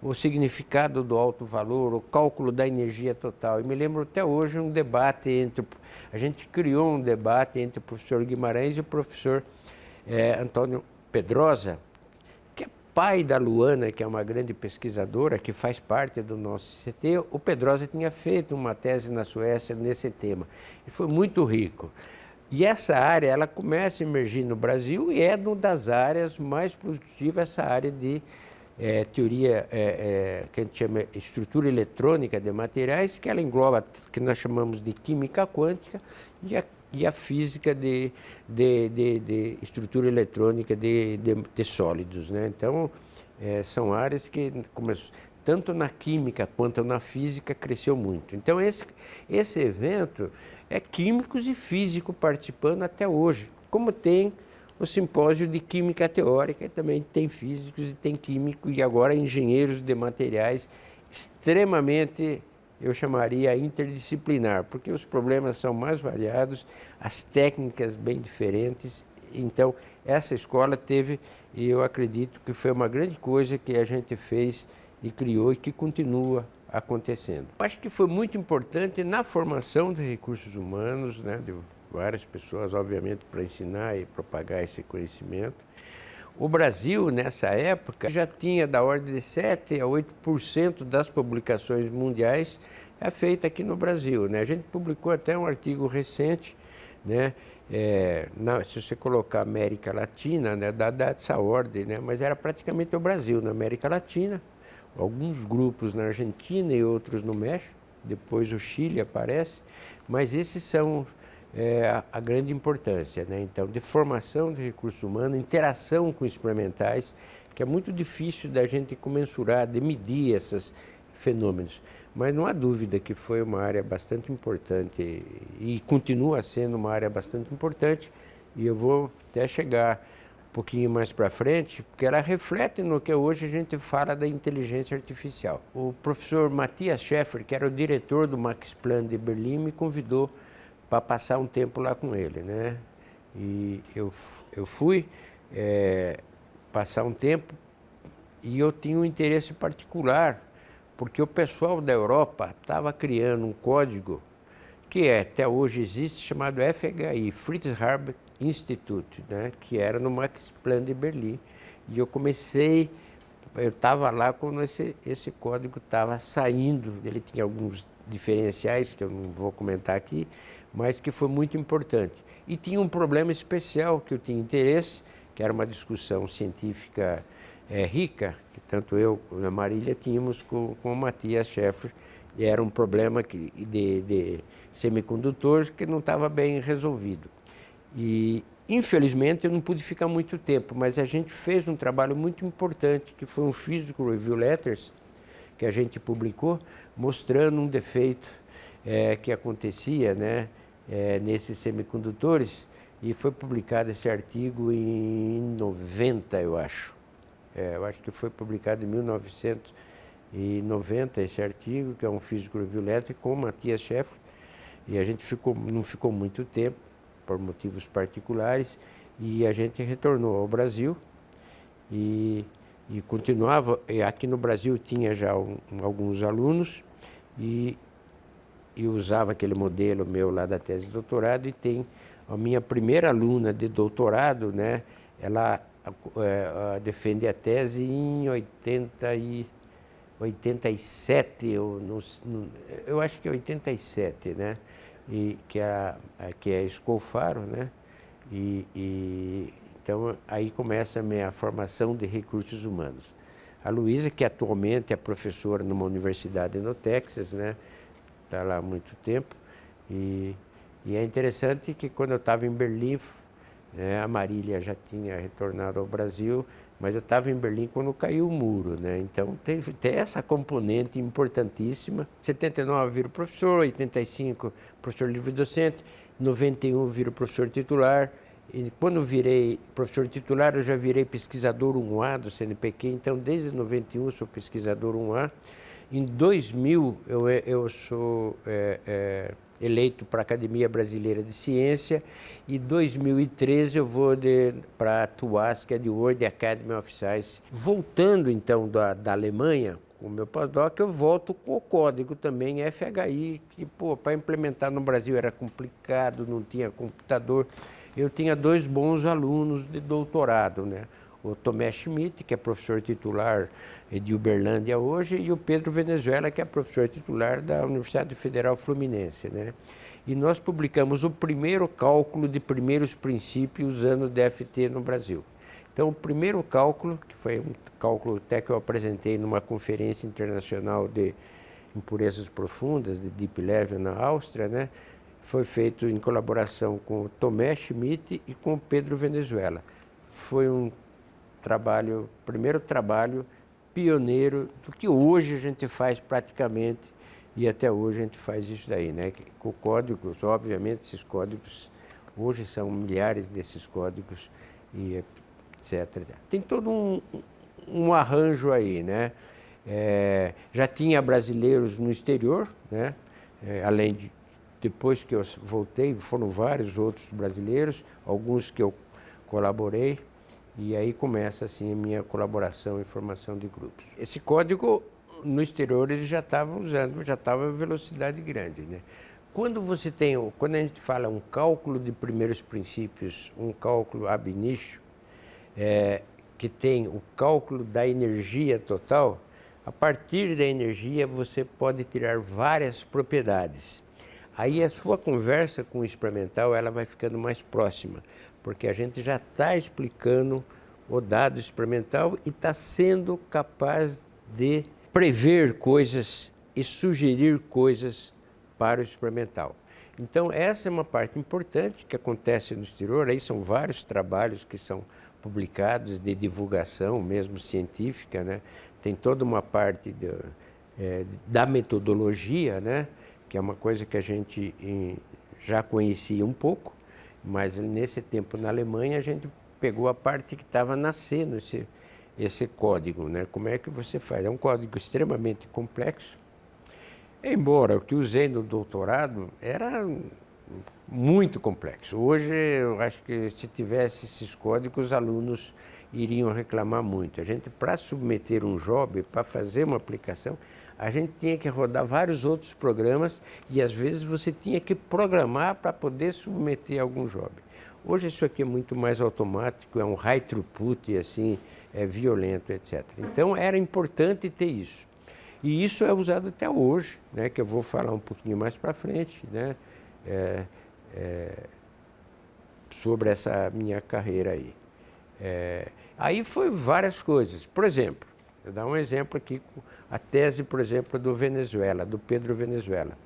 Speaker 2: O significado do alto valor, o cálculo da energia total. E me lembro até hoje um debate a gente criou um debate entre o professor Guimarães e o professor Antônio Pedrosa, que é pai da Luana, que é uma grande pesquisadora, que faz parte do nosso ICT. O Pedrosa tinha feito uma tese na Suécia nesse tema, e foi muito rico. E essa área, ela começa a emergir no Brasil e é uma das áreas mais produtivas, essa área de teoria que a gente chama de estrutura eletrônica de materiais, que ela engloba, que nós chamamos de química quântica, e a física de estrutura eletrônica de sólidos, né? Então, são áreas que, tanto na química quanto na física, cresceu muito. Então, esse evento é químicos e físicos participando até hoje, como tem o simpósio de química teórica, e também tem físicos e tem químicos, e agora engenheiros de materiais, extremamente, eu chamaria interdisciplinar, porque os problemas são mais variados, as técnicas bem diferentes. Então, essa escola teve, e eu acredito que foi uma grande coisa que a gente fez e criou e que continua acontecendo. Acho que foi muito importante na formação de recursos humanos, né, de várias pessoas, obviamente, para ensinar e propagar esse conhecimento. O Brasil, nessa época, já tinha da ordem de 7 a 8% das publicações mundiais feita aqui no Brasil, né? A gente publicou até um artigo recente, né? Se você colocar América Latina, né, dá essa ordem, né? Mas era praticamente o Brasil na América Latina, alguns grupos na Argentina e outros no México, depois o Chile aparece, mas esses são a grande importância, né? Então, de formação de recursos humanos, interação com experimentais, que é muito difícil da gente comensurar, de medir esses fenômenos. Mas não há dúvida que foi uma área bastante importante e continua sendo uma área bastante importante, e eu vou até chegar um pouquinho mais para frente, porque ela reflete no que hoje a gente fala da inteligência artificial. O professor Matthias Schäfer, que era o diretor do Max Planck de Berlim, me convidou para passar um tempo lá com ele, né? E eu fui passar um tempo, e eu tinha um interesse particular, porque o pessoal da Europa estava criando um código que até hoje existe, chamado FHI, Fritz Haber Institute, né? Que era no Max Planck de Berlim. E eu estava lá quando esse código estava saindo. Ele tinha alguns diferenciais que eu não vou comentar aqui, mas que foi muito importante. E tinha um problema especial que eu tinha interesse, que era uma discussão científica rica, que tanto eu e a Marília tínhamos com o Matias Scheffer, e era um problema de semicondutores que não estava bem resolvido. E, infelizmente, eu não pude ficar muito tempo, mas a gente fez um trabalho muito importante, que foi um Physical Review Letters, que a gente publicou, mostrando um defeito que acontecia, né, nesses semicondutores, e foi publicado esse artigo em 90, eu acho. Eu acho que foi publicado em 1990, esse artigo, que é um Physical Review Letter, com o Matias Scheffer, e a gente não ficou muito tempo, por motivos particulares, e a gente retornou ao Brasil e continuava. E aqui no Brasil tinha já alguns alunos e usava aquele modelo meu lá da tese de doutorado, e tem a minha primeira aluna de doutorado, né? Ela defende a tese em 87, eu acho que é 87, né? Que é Scofaro, né? Então aí começa a minha formação de recursos humanos. A Luísa, que atualmente é professora numa universidade no Texas, né? Está lá há muito tempo. E é interessante que quando eu estava em Berlim, a Marília já tinha retornado ao Brasil, mas eu estava em Berlim quando caiu o muro, né? Então tem essa componente importantíssima. Em 79 viro professor, 85 professor livre-docente, 91 viro professor titular. E quando virei professor titular, eu já virei pesquisador 1A do CNPq, então desde 91 sou pesquisador 1A. Em 2000 eu sou eleito para a Academia Brasileira de Ciência, e em 2013 eu vou para a TUAS, que é de World Academy of Science. Voltando então da Alemanha, com o meu pós-doc, eu volto com o código também FHI, que para implementar no Brasil era complicado, não tinha computador. Eu tinha dois bons alunos de doutorado, né? O Tomé Schmidt, que é professor titular de Uberlândia hoje, e o Pedro Venezuela, que é professor titular da Universidade Federal Fluminense, né? E nós publicamos o primeiro cálculo de primeiros princípios usando o DFT no Brasil. Então, o primeiro cálculo, que foi um cálculo até que eu apresentei numa conferência internacional de impurezas profundas, de Deep Level, na Áustria, né? Foi feito em colaboração com o Tomé Schmidt e com o Pedro Venezuela. Foi um primeiro trabalho pioneiro do que hoje a gente faz praticamente, e até hoje a gente faz isso daí, né? Com códigos, obviamente esses códigos, hoje são milhares desses códigos, e etc. Tem todo um arranjo aí, né? Já tinha brasileiros no exterior, né? Além de, depois que eu voltei, foram vários outros brasileiros, alguns que eu colaborei. E aí começa assim a minha colaboração em formação de grupos. Esse código no exterior eles já estavam usando, já estava a velocidade grande, né? Quando a gente fala um cálculo de primeiros princípios, um cálculo ab initio, que tem o cálculo da energia total, a partir da energia você pode tirar várias propriedades. Aí a sua conversa com o experimental ela vai ficando mais próxima, porque a gente já está explicando o dado experimental e está sendo capaz de prever coisas e sugerir coisas para o experimental. Então, essa é uma parte importante que acontece no exterior. Aí são vários trabalhos que são publicados de divulgação, mesmo científica, né? Tem toda uma parte da metodologia, né? Que é uma coisa que a gente já conhecia um pouco, mas nesse tempo na Alemanha a gente pegou a parte que estava nascendo esse código, né? Como é que você faz? É um código extremamente complexo, embora o que usei no doutorado era muito complexo. Hoje eu acho que se tivesse esses códigos os alunos iriam reclamar muito. A gente, para submeter um job, para fazer uma aplicação, a gente tinha que rodar vários outros programas e às vezes você tinha que programar para poder submeter algum job. Hoje isso aqui é muito mais automático, é um high throughput, assim, é violento, etc. Então era importante ter isso. E isso é usado até hoje, né, que eu vou falar um pouquinho mais para frente, né? sobre essa minha carreira aí. Aí foi várias coisas. Por exemplo, vou dar um exemplo aqui, a tese, por exemplo, do Venezuela, do Pedro Venezuela.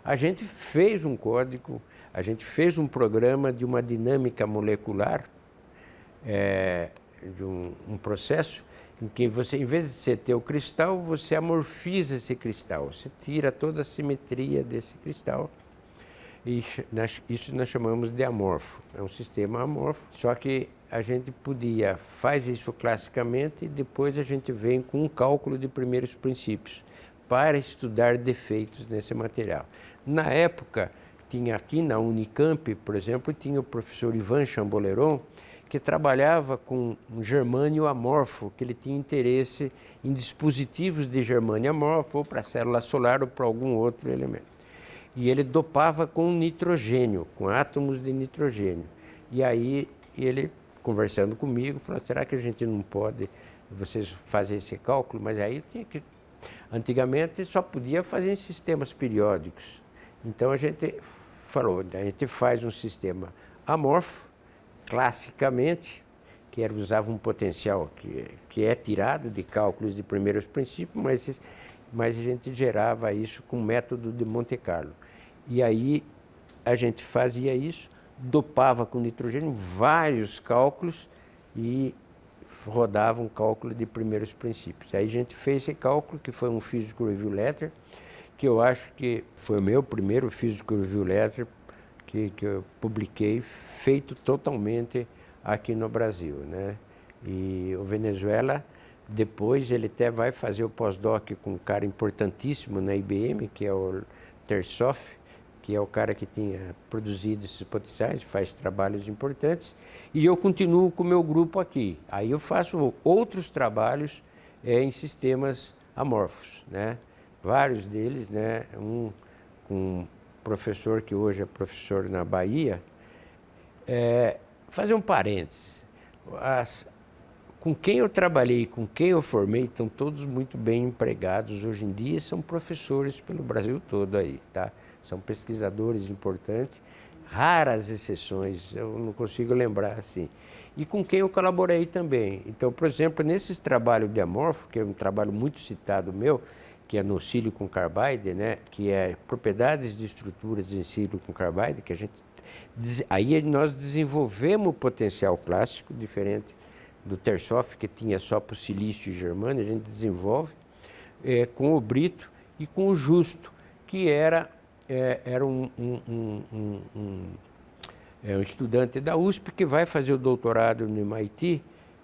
Speaker 2: A gente fez um código, a gente fez um programa de uma dinâmica molecular, de um processo em que você, em vez de você ter o cristal, você amorfiza esse cristal, você tira toda a simetria desse cristal. E isso nós chamamos de amorfo, é um sistema amorfo, só que a gente faz isso classicamente e depois a gente vem com um cálculo de primeiros princípios para estudar defeitos nesse material. Na época, tinha aqui na Unicamp, por exemplo, tinha o professor Ivan Chamboleron, que trabalhava com um germânio amorfo, que ele tinha interesse em dispositivos de germânio amorfo, ou para célula solar ou para algum outro elemento. E ele dopava com nitrogênio, com átomos de nitrogênio. E aí ele, conversando comigo, falou, será que a gente não pode, vocês fazer esse cálculo? Mas aí tinha que, antigamente só podia fazer em sistemas periódicos. Então a gente falou, a gente faz um sistema amorfo, classicamente, que usava um potencial que é tirado de cálculos de primeiros princípios, mas a gente gerava isso com o método de Monte Carlo. E aí a gente fazia isso, dopava com nitrogênio vários cálculos e rodava um cálculo de primeiros princípios. Aí a gente fez esse cálculo, que foi um Physical Review Letter, que eu acho que foi o meu primeiro Physical Review Letter que eu publiquei, feito totalmente aqui no Brasil, né? E o Venezuela, depois ele até vai fazer o pós-doc com um cara importantíssimo na IBM, que é o Tersoff, que é o cara que tinha produzido esses potenciais, faz trabalhos importantes, e eu continuo com o meu grupo aqui. Aí eu faço outros trabalhos em sistemas amorfos, né? Vários deles, né? Um com professor que hoje é professor na Bahia. Fazer um parênteses, com quem eu trabalhei, com quem eu formei, estão todos muito bem empregados hoje em dia, são professores pelo Brasil todo aí, tá? São pesquisadores importantes, raras exceções, eu não consigo lembrar assim. E com quem eu colaborei também. Então, por exemplo, nesses trabalhos de amorfo, que é um trabalho muito citado meu, que é no silicon carbide, né, que é propriedades de estruturas em silicon carbide, que aí nós desenvolvemos o potencial clássico, diferente do Tersoff, que tinha só para o silício e germânio, a gente desenvolve com o Brito e com o Justo, que era um estudante da USP que vai fazer o doutorado no MIT,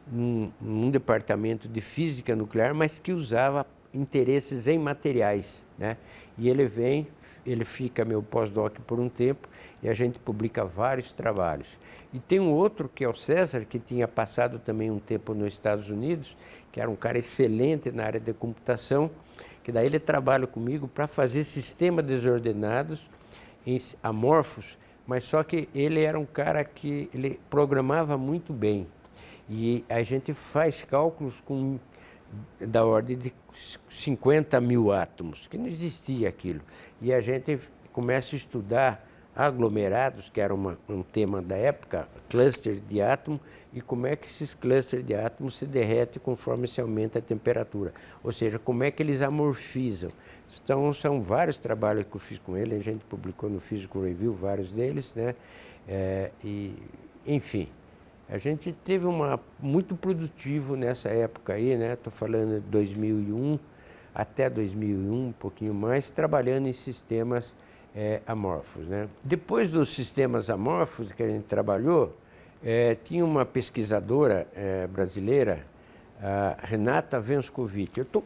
Speaker 2: num departamento de física nuclear, mas que usava interesses em materiais, né? E ele fica meu pós-doc por um tempo e a gente publica vários trabalhos. E tem um outro que é o César, que tinha passado também um tempo nos Estados Unidos, que era um cara excelente na área de computação, que daí ele trabalha comigo para fazer sistemas desordenados, amorfos, mas só que ele era um cara que ele programava muito bem. E a gente faz cálculos da ordem de 50 mil átomos, que não existia aquilo. E a gente começa a estudar aglomerados, que era um tema da época, clusters de átomos, e como é que esses clusters de átomos se derretem conforme se aumenta a temperatura. Ou seja, como é que eles amorfizam. Então, são vários trabalhos que eu fiz com ele, a gente publicou no Physical Review, vários deles, né? Enfim, a gente teve muito produtivo nessa época aí, né? Estou falando de 2001 até 2001, um pouquinho mais, trabalhando em sistemas amorfos, né? Depois dos sistemas amorfos que a gente trabalhou, tinha uma pesquisadora brasileira, a Renata Venscovitch. Eu estou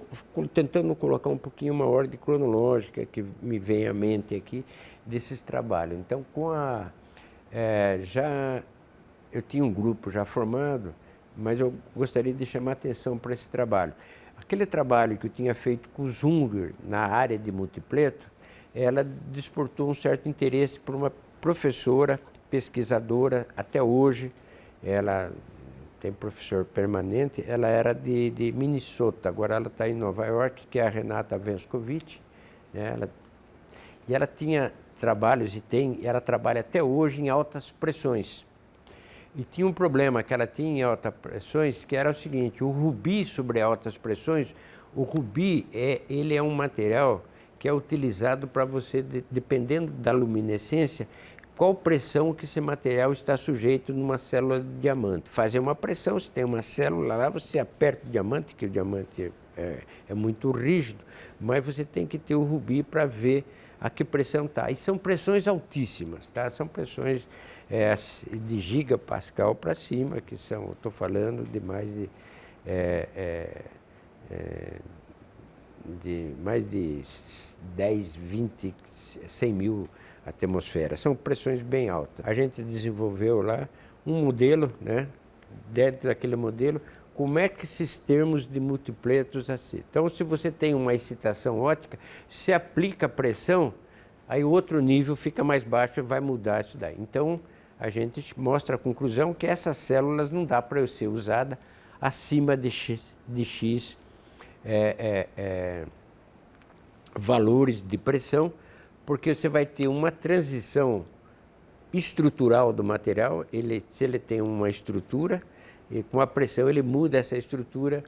Speaker 2: tentando colocar um pouquinho uma ordem cronológica que me vem à mente aqui desses trabalhos. Então, eu tinha um grupo já formado, mas eu gostaria de chamar a atenção para esse trabalho. Aquele trabalho que eu tinha feito com o Zunger na área de multipleto, ela despertou um certo interesse por uma professora, pesquisadora, até hoje, ela tem professor permanente, ela era de Minnesota, agora ela está em Nova York, que é a Renata Venscovitch, né? E ela tinha trabalhos e ela trabalha até hoje em altas pressões. E tinha um problema que ela tinha em altas pressões, que era o seguinte: o rubi sobre altas pressões, o rubi ele é um material que é utilizado para você, dependendo da luminescência, qual pressão que esse material está sujeito numa célula de diamante. Fazer uma pressão, você tem uma célula lá, você aperta o diamante, que o diamante é muito rígido, mas você tem que ter o rubi para ver a que pressão está. E são pressões altíssimas, tá? São pressões de gigapascal para cima, que são, estou falando de mais de 10, 20, 100 mil atmosferas. São pressões bem altas. A gente desenvolveu lá um modelo, né? Dentro daquele modelo, como é que esses termos de multipletos assim. Então, se você tem uma excitação óptica, se aplica pressão, aí o outro nível fica mais baixo e vai mudar isso daí. Então, a gente mostra a conclusão que essas células não dá para ser usada acima de X valores de pressão, porque você vai ter uma transição estrutural do material. Se ele tem uma estrutura, e com a pressão ele muda essa estrutura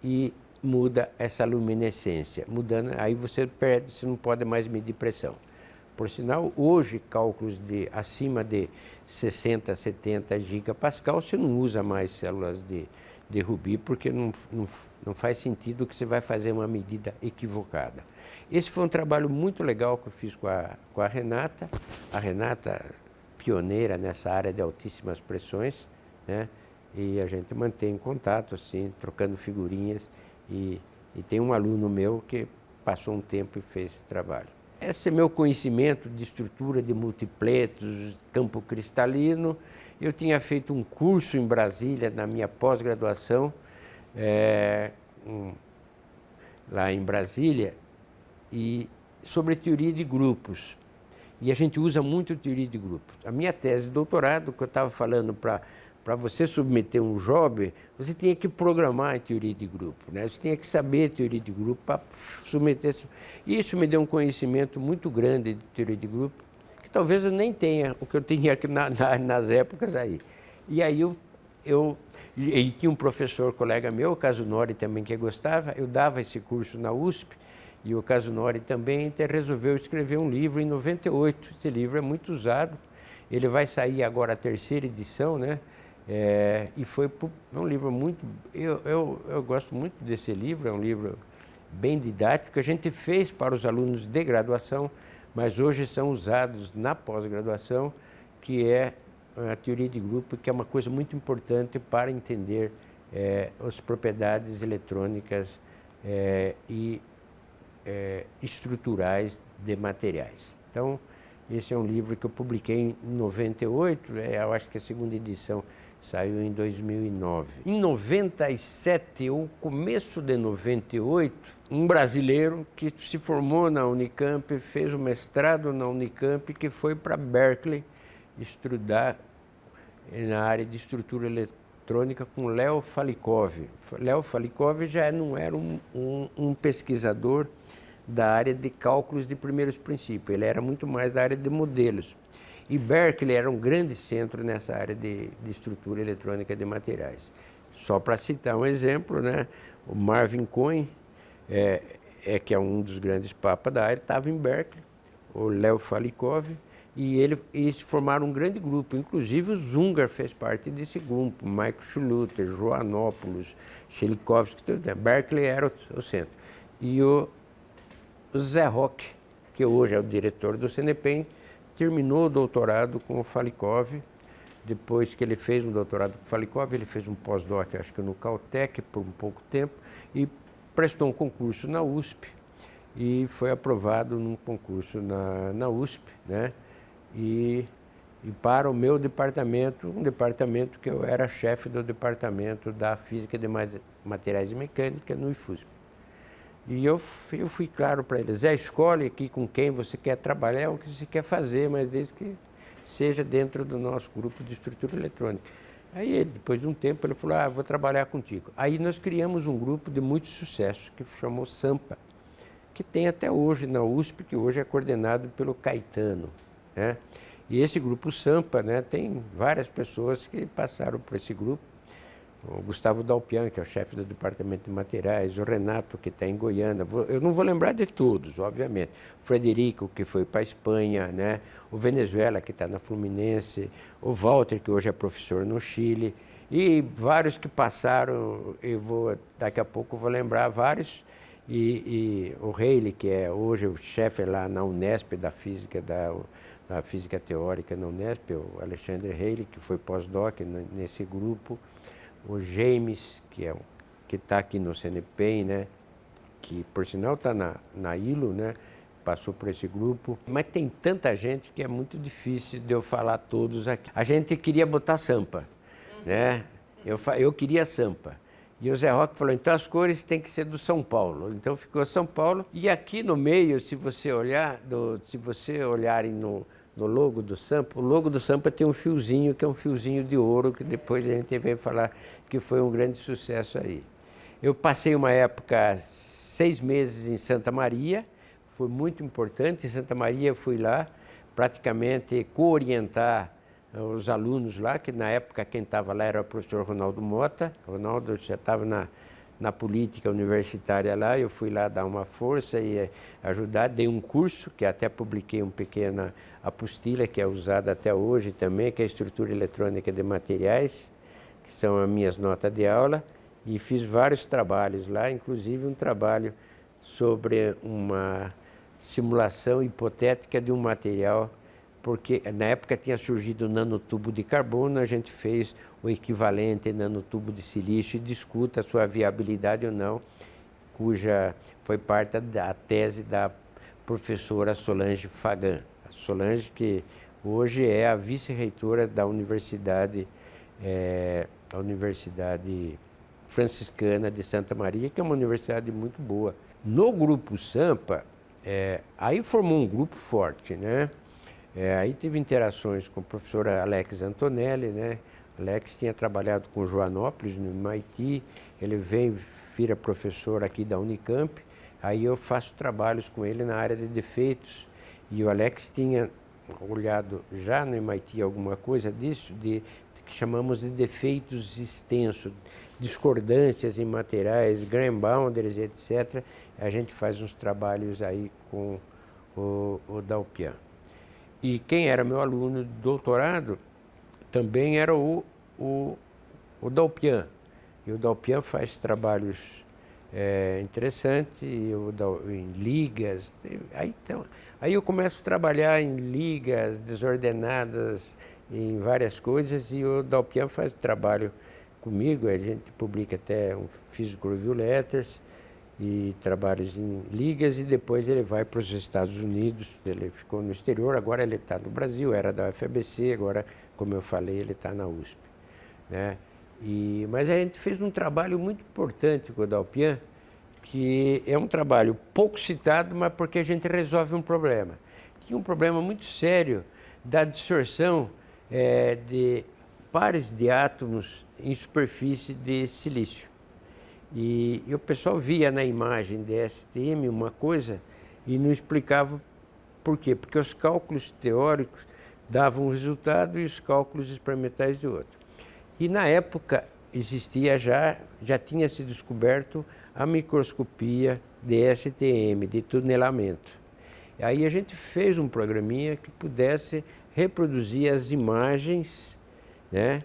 Speaker 2: e muda essa luminescência. Mudando, aí você perde, você não pode mais medir pressão. Por sinal, hoje, cálculos acima de 60, 70 gigapascal, você não usa mais células de rubi, porque não faz sentido que você vai fazer uma medida equivocada. Esse foi um trabalho muito legal que eu fiz com a Renata. A Renata, pioneira nessa área de altíssimas pressões, né? E a gente mantém contato, assim, trocando figurinhas. E tem um aluno meu que passou um tempo e fez esse trabalho. Esse é meu conhecimento de estrutura de multipletos, campo cristalino. Eu tinha feito um curso em Brasília, na minha pós-graduação, lá em Brasília, e sobre teoria de grupos. E a gente usa muito teoria de grupos. A minha tese de doutorado, que eu estava falando, para você submeter um job, você tinha que programar em teoria de grupo, né? Você tinha que saber teoria de grupo para submeter. Isso me deu um conhecimento muito grande de teoria de grupo, que talvez eu nem tenha o que eu tinha aqui nas épocas aí. E aí e tinha um professor, colega meu, o Casunori também, que gostava. Eu dava esse curso na USP, e o Casunori também resolveu escrever um livro em 98. Esse livro é muito usado, ele vai sair agora a 3ª edição, né? E é um livro muito... Eu gosto muito desse livro, é um livro bem didático, que a gente fez para os alunos de graduação, mas hoje são usados na pós-graduação, que é a teoria de grupo, que é uma coisa muito importante para entender as propriedades eletrônicas e estruturais de materiais. Então, esse é um livro que eu publiquei em 98, eu acho que a 2ª edição saiu em 2009. Em 97, ou começo de 98, um brasileiro que se formou na Unicamp, fez o mestrado na Unicamp, que foi para Berkeley estudar na área de estrutura eletrônica com Leo Falikov. Leo Falikov já não era um pesquisador da área de cálculos de primeiros princípios, ele era muito mais da área de modelos. E Berkeley era um grande centro nessa área de estrutura eletrônica de materiais. Só para citar um exemplo, né? O Marvin Cohen, que é um dos grandes papas da área, estava em Berkeley, o Leo Falikov, e eles formaram um grande grupo. Inclusive o Zungar fez parte desse grupo, Michael Schluter, Joannopoulos, Chelikovsky, Berkeley era o centro. E o Zé Roque, que hoje é o diretor do CNPq, terminou o doutorado com o Falikov. Depois que ele fez um doutorado com o Falikov, ele fez um pós-doc, acho que no Caltech, por um pouco tempo, e prestou um concurso na USP, e foi aprovado num concurso na USP, né? E para o meu departamento, um departamento que eu era chefe do departamento da Física de Materiais e Mecânica no IFUSP. E eu fui claro para eles: escolhe aqui com quem você quer trabalhar, o que você quer fazer, mas desde que seja dentro do nosso grupo de estrutura eletrônica. Aí ele, depois de um tempo, ele falou: vou trabalhar contigo. Aí nós criamos um grupo de muito sucesso, que chamou SAMPA, que tem até hoje na USP, que hoje é coordenado pelo Caetano, né? E esse grupo Sampa, né, tem várias pessoas que passaram por esse grupo. O Gustavo Dalpian, que é o chefe do Departamento de Materiais, o Renato, que está em Goiânia, eu não vou lembrar de todos, obviamente. O Frederico, que foi para a Espanha, né? O Venezuela, que está na Fluminense, o Walter, que hoje é professor no Chile, e vários que passaram, daqui a pouco vou lembrar vários, e o Reilly, que é hoje o chefe lá na Unesp da física, da física teórica na Unesp, o Alexandre Reilly, que foi pós-doc nesse grupo, o James, que está aqui no CNPEM, né? Que por sinal está na ILO, né? Passou por esse grupo. Mas tem tanta gente que é muito difícil de eu falar todos aqui. A gente queria botar Sampa, né? Eu queria Sampa. E o Zé Roque falou, então as cores têm que ser do São Paulo. Então ficou São Paulo. E aqui no meio, se você olharem no logo do Sampa, o logo do Sampa tem um fiozinho, que é um fiozinho de ouro, que depois a gente veio falar que foi um grande sucesso aí. Eu passei uma época, 6 meses em Santa Maria, foi muito importante. Em Santa Maria fui lá praticamente co-orientar os alunos lá, que na época quem estava lá era o professor Ronaldo Mota. Ronaldo já estava na política universitária lá, eu fui lá dar uma força e ajudar, dei um curso, que até publiquei uma pequena apostila, que é usada até hoje também, que é a estrutura eletrônica de materiais, que são as minhas notas de aula, e fiz vários trabalhos lá, inclusive um trabalho sobre uma simulação hipotética de um material, porque na época tinha surgido o nanotubo de carbono, a gente fez o equivalente nanotubo de silício e discuta a sua viabilidade ou não, cuja foi parte da tese da professora Solange Fagan. A Solange, que hoje é a vice-reitora da Universidade Franciscana de Santa Maria, que é uma universidade muito boa. No grupo Sampa, aí formou um grupo forte, né? Aí tive interações com a professora Alex Antonelli, né? Alex tinha trabalhado com Joanópolis, no MIT, ele vira professor aqui da Unicamp, aí eu faço trabalhos com ele na área de defeitos, e o Alex tinha olhado já no MIT alguma coisa disso, que chamamos de defeitos extensos, discordâncias em materiais, grain boundaries, etc. A gente faz uns trabalhos aí com o Dalpian. E quem era meu aluno de doutorado também era o Dalpian. E o Dalpian faz trabalhos interessantes em ligas. Aí eu começo a trabalhar em ligas desordenadas, em várias coisas, e o Dalpian faz trabalho comigo. A gente publica até um Physical Review Letters, e trabalhos em ligas, e depois ele vai para os Estados Unidos. Ele ficou no exterior, agora ele está no Brasil, era da UFABC, agora, como eu falei, ele está na USP, né? Mas a gente fez um trabalho muito importante com o Dalpian, que é um trabalho pouco citado, mas porque a gente resolve um problema. Tinha um problema muito sério da dissorção de pares de átomos em superfície de silício. E o pessoal via na imagem de STM uma coisa e não explicava por quê. Porque os cálculos teóricos davam um resultado e os cálculos experimentais de outro. E na época existia já tinha se descoberto a microscopia de STM, de tunelamento. E aí a gente fez um programinha que pudesse reproduzir as imagens, né,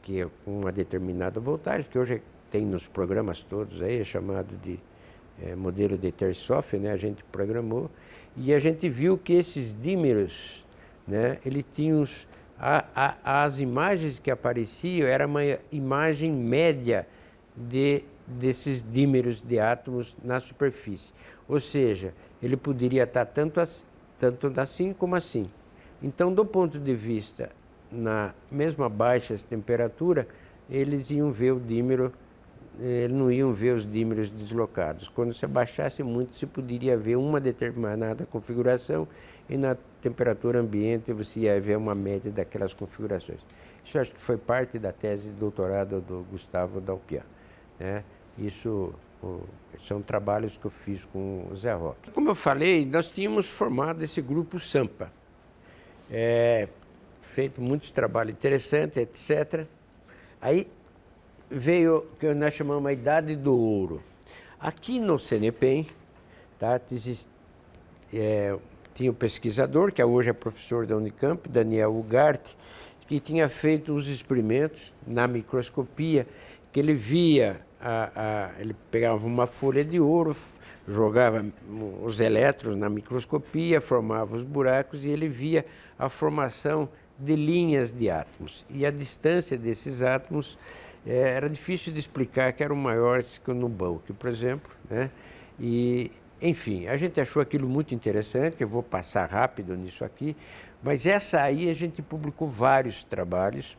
Speaker 2: que com uma determinada voltagem, que hoje tem nos programas todos aí, é chamado de modelo de Tershoff, né? A gente programou, e a gente viu que esses dímeros, né, ele tinha as imagens que apareciam, era uma imagem média desses dímeros de átomos na superfície. Ou seja, ele poderia estar tanto assim como assim. Então, do ponto de vista, na mesma baixa temperatura, eles iam ver o dímero, não iam ver os dímeros deslocados. Quando se abaixasse muito, se poderia ver uma determinada configuração, e na temperatura ambiente você ia ver uma média daquelas configurações. Isso acho que foi parte da tese de doutorado do Gustavo Dalpian, né? Isso São trabalhos que eu fiz com o Zé Roque. Como eu falei, nós tínhamos formado esse grupo Sampa. Feito muitos trabalhos interessantes, etc. Aí veio o que nós chamamos a Idade do Ouro. Aqui no CNPEM, tá, tinha o pesquisador, que hoje é professor da Unicamp, Daniel Ugarte, que tinha feito uns experimentos na microscopia, que ele via, ele pegava uma folha de ouro, jogava os elétrons na microscopia, formava os buracos e ele via a formação de linhas de átomos. E a distância desses átomos era difícil de explicar, que eram maiores que o Nubuck, por exemplo, né? E, enfim, a gente achou aquilo muito interessante, eu vou passar rápido nisso aqui, mas essa aí a gente publicou vários trabalhos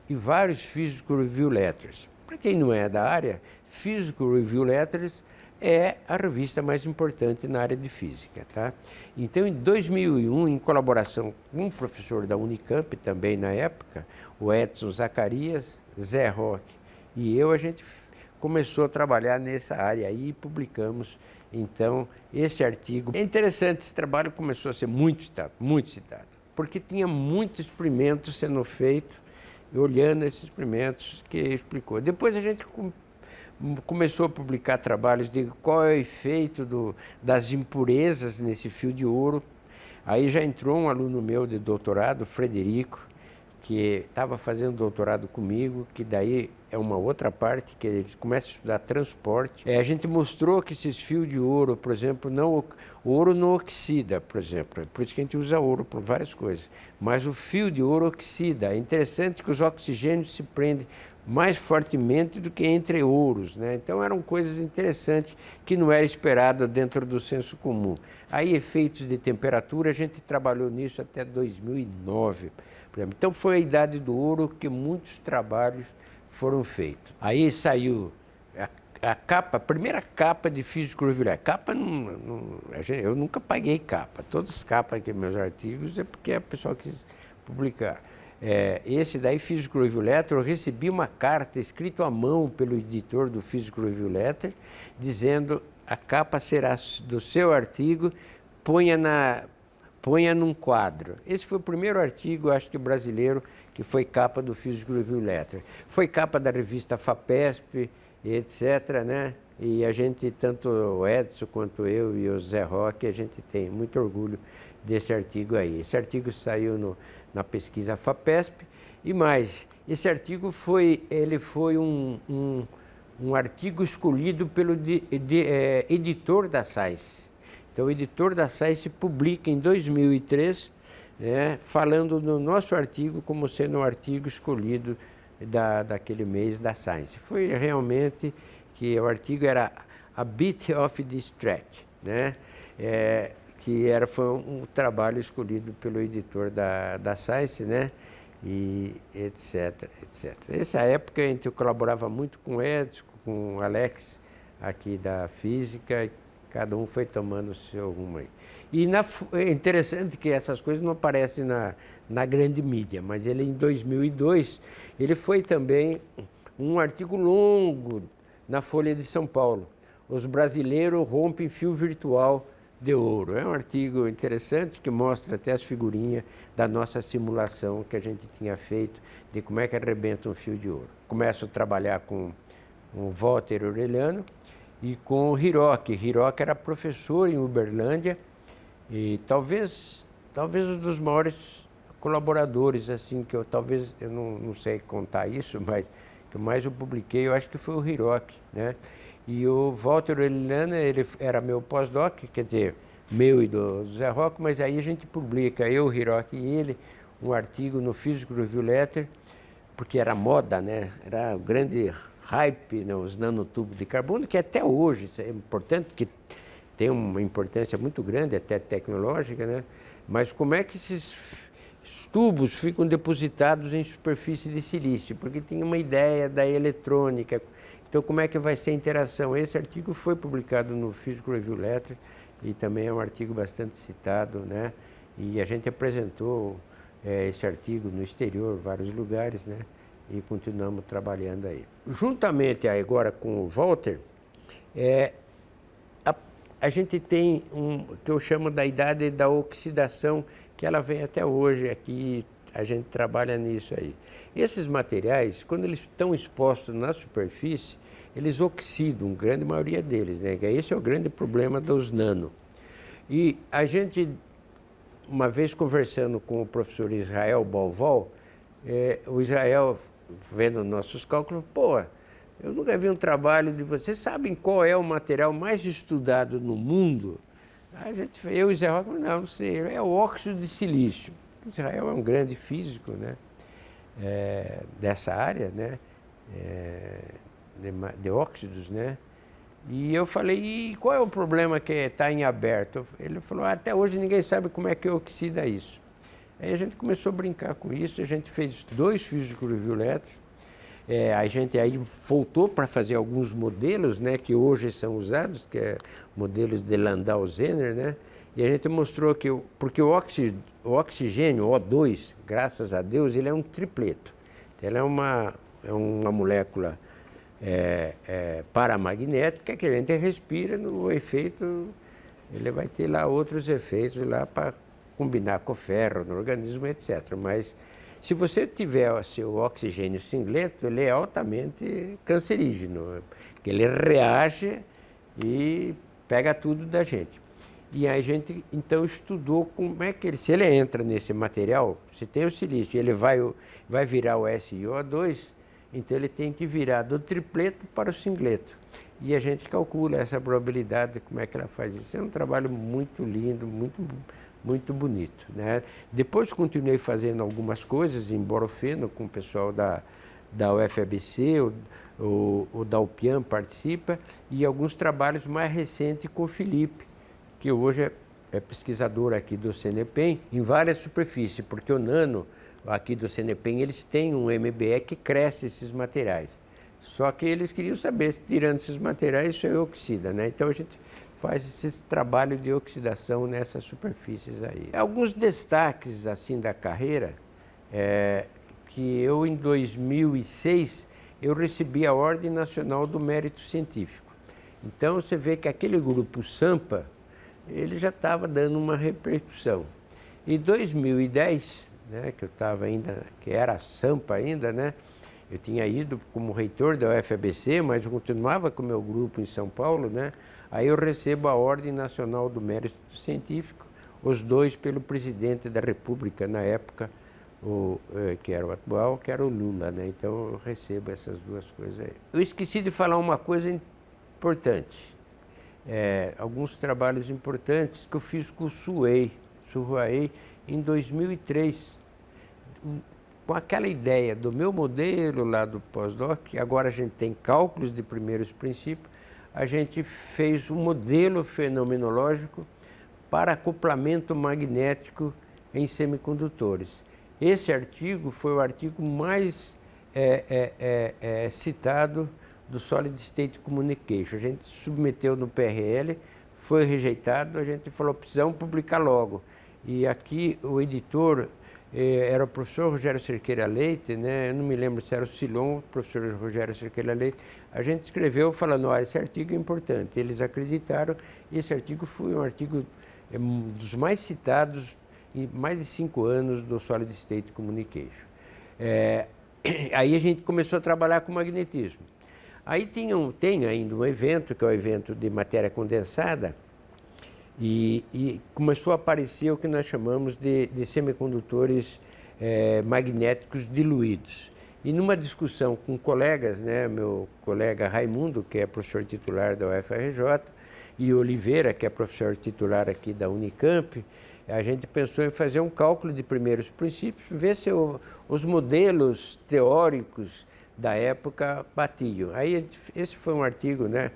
Speaker 2: e vários Physical Review Letters. Para quem não é da área, Physical Review Letters é a revista mais importante na área de física, tá? Então, em 2001, em colaboração com um professor da Unicamp, também na época, o Edson Zacarias, Zé Roque e eu, a gente começou a trabalhar nessa área aí e publicamos, então, esse artigo. É interessante, esse trabalho começou a ser muito citado, porque tinha muitos experimentos sendo feitos, e olhando esses experimentos que explicou. Depois a gente começou a publicar trabalhos de qual é o efeito das impurezas nesse fio de ouro. Aí já entrou um aluno meu de doutorado, Frederico, que estava fazendo doutorado comigo, que daí é uma outra parte, que ele começa a estudar transporte. A gente mostrou que esses fios de ouro, por exemplo, o ouro não oxida, por exemplo, por isso que a gente usa ouro para várias coisas, mas o fio de ouro oxida. É interessante que os oxigênios se prendem mais fortemente do que entre ouros, né? Então eram coisas interessantes que não era esperado dentro do senso comum. Aí efeitos de temperatura, a gente trabalhou nisso até 2009, por exemplo. Então foi a Idade do Ouro que muitos trabalhos foram feitos. Aí saiu a capa, a primeira capa de Physical Review Letters. Capa, eu nunca paguei capa. Todas as capas aqui, meus artigos, é porque a pessoa quis publicar. Esse daí, Physical Review Letter, eu recebi uma carta escrita à mão pelo editor do Physical Review Letter, dizendo: a capa será do seu artigo, ponha num quadro. Esse foi o primeiro artigo, acho que brasileiro, que foi capa do Physical Review Letter. Foi capa da revista FAPESP, etc., né? E a gente, tanto o Edson quanto eu e o Zé Roque, a gente tem muito orgulho desse artigo aí. Esse artigo saiu na pesquisa FAPESP, e mais, esse artigo foi um artigo escolhido pelo editor da Science. Então, o editor da Science publica em 2003, né, falando do nosso artigo como sendo um artigo escolhido daquele mês da Science. Foi realmente que o artigo era A Bit of the Stretch, né? Foi um trabalho escolhido pelo editor da Science, né? E etc, etc. Nessa época a gente colaborava muito com o Edson, com o Alex, aqui da física, e cada um foi tomando o seu rumo aí. E é interessante que essas coisas não aparecem na grande mídia, mas ele, em 2002, ele foi também um artigo longo na Folha de São Paulo. Os brasileiros rompem fio virtual de ouro. É um artigo interessante que mostra até as figurinhas da nossa simulação que a gente tinha feito de como é que arrebenta um fio de ouro. Começo a trabalhar com o Walter Aureliano e com o Hiroki. Hiroki era professor em Uberlândia e talvez um dos maiores colaboradores, assim, que eu não sei contar isso, mas que mais eu publiquei, eu acho que foi o Hiroki, né? E o Walter Aureliano, ele era meu pós-doc, quer dizer, meu e do Zé Roque, mas aí a gente publica, eu, o Hiroki e ele, um artigo no Physical Review Letter, porque era moda, né? Era o grande hype, né? Os nanotubos de carbono, que até hoje isso é importante, que tem uma importância muito grande, até tecnológica, né? Mas como é que esses tubos ficam depositados em superfície de silício? Porque tinha uma ideia da eletrônica. Então, como é que vai ser a interação? Esse artigo foi publicado no Physical Review Letter e também é um artigo bastante citado, né? E a gente apresentou esse artigo no exterior, vários lugares, né? E continuamos trabalhando aí. Juntamente agora com o Walter, A gente tem que eu chamo da idade da oxidação, que ela vem até hoje aqui, a gente trabalha nisso aí. Esses materiais, quando eles estão expostos na superfície, eles oxidam, grande maioria deles, né? Esse é o grande problema dos nano. E a gente, uma vez conversando com o professor Israel Balval, o Israel, vendo nossos cálculos, pô, eu nunca vi um trabalho de vocês. Sabem qual é o material mais estudado no mundo? Eu e o Israel, não sei, é o óxido de silício. O Israel é um grande físico, né? Dessa área, né? De óxidos, né? E eu falei, e qual é o problema que está em aberto? Ele falou, até hoje ninguém sabe como é que oxida isso. Aí a gente começou a brincar com isso, a gente fez 2 físicos ultravioletas. A gente aí voltou para fazer alguns modelos, né, que hoje são usados, que é modelos de Landau-Zener, né? E a gente mostrou que, porque o oxigênio, o O2, graças a Deus, ele é um tripleto. Ele é uma molécula paramagnética que a gente respira, no efeito, ele vai ter lá outros efeitos lá para combinar com o ferro no organismo, etc. Mas se você tiver o seu oxigênio singleto, ele é altamente cancerígeno, porque ele reage e pega tudo da gente. E a gente, então, estudou como é que ele, se ele entra nesse material, se tem o silício, ele vai virar o SiO2, então ele tem que virar do tripleto para o singleto. E a gente calcula essa probabilidade, como é que ela faz isso. É um trabalho muito lindo, muito bonito, né? Depois continuei fazendo algumas coisas em borofeno com o pessoal da UFABC, o Dalpian participa, e alguns trabalhos mais recentes com o Felipe, que hoje é pesquisador aqui do CNPEM, em várias superfícies, porque o nano aqui do CNPEM, eles têm um MBE que cresce esses materiais. Só que eles queriam saber se tirando esses materiais isso é oxida, né? Então a gente faz esse trabalho de oxidação nessas superfícies aí. Alguns destaques assim da carreira, que eu em 2006 eu recebi a Ordem Nacional do Mérito Científico. Então você vê que aquele grupo SAMPA, ele já estava dando uma repercussão. Em 2010, né, que eu estava ainda, que era SAMPA ainda, né? Eu tinha ido como reitor da UFABC, mas eu continuava com o meu grupo em São Paulo, né? Aí eu recebo a Ordem Nacional do Mérito Científico, os 2 pelo presidente da República na época, que era o atual, que era o Lula, né? Então eu recebo essas 2 coisas aí. Eu esqueci de falar uma coisa importante. Alguns trabalhos importantes que eu fiz com o Suhei em 2003. Com aquela ideia do meu modelo lá do pós-doc, agora a gente tem cálculos de primeiros princípios, a gente fez um modelo fenomenológico para acoplamento magnético em semicondutores. Esse artigo foi o artigo mais citado do Solid State Communication. A gente submeteu no PRL, foi rejeitado, a gente falou, precisamos publicar logo. E aqui o editor era o professor Rogério Cerqueira Leite, né? Eu não me lembro se era o Silon, o professor Rogério Cerqueira Leite. A gente escreveu falando, esse artigo é importante. Eles acreditaram, e esse artigo foi um artigo dos mais citados em mais de 5 anos do Solid State Communication. Aí a gente começou a trabalhar com magnetismo. Aí tem ainda um evento, que é o evento de matéria condensada, e começou a aparecer o que nós chamamos de semicondutores magnéticos diluídos. E numa discussão com colegas, né, meu colega Raimundo, que é professor titular da UFRJ, e Oliveira, que é professor titular aqui da Unicamp, a gente pensou em fazer um cálculo de primeiros princípios, ver se os modelos teóricos da época batiam. Aí esse foi um artigo, né,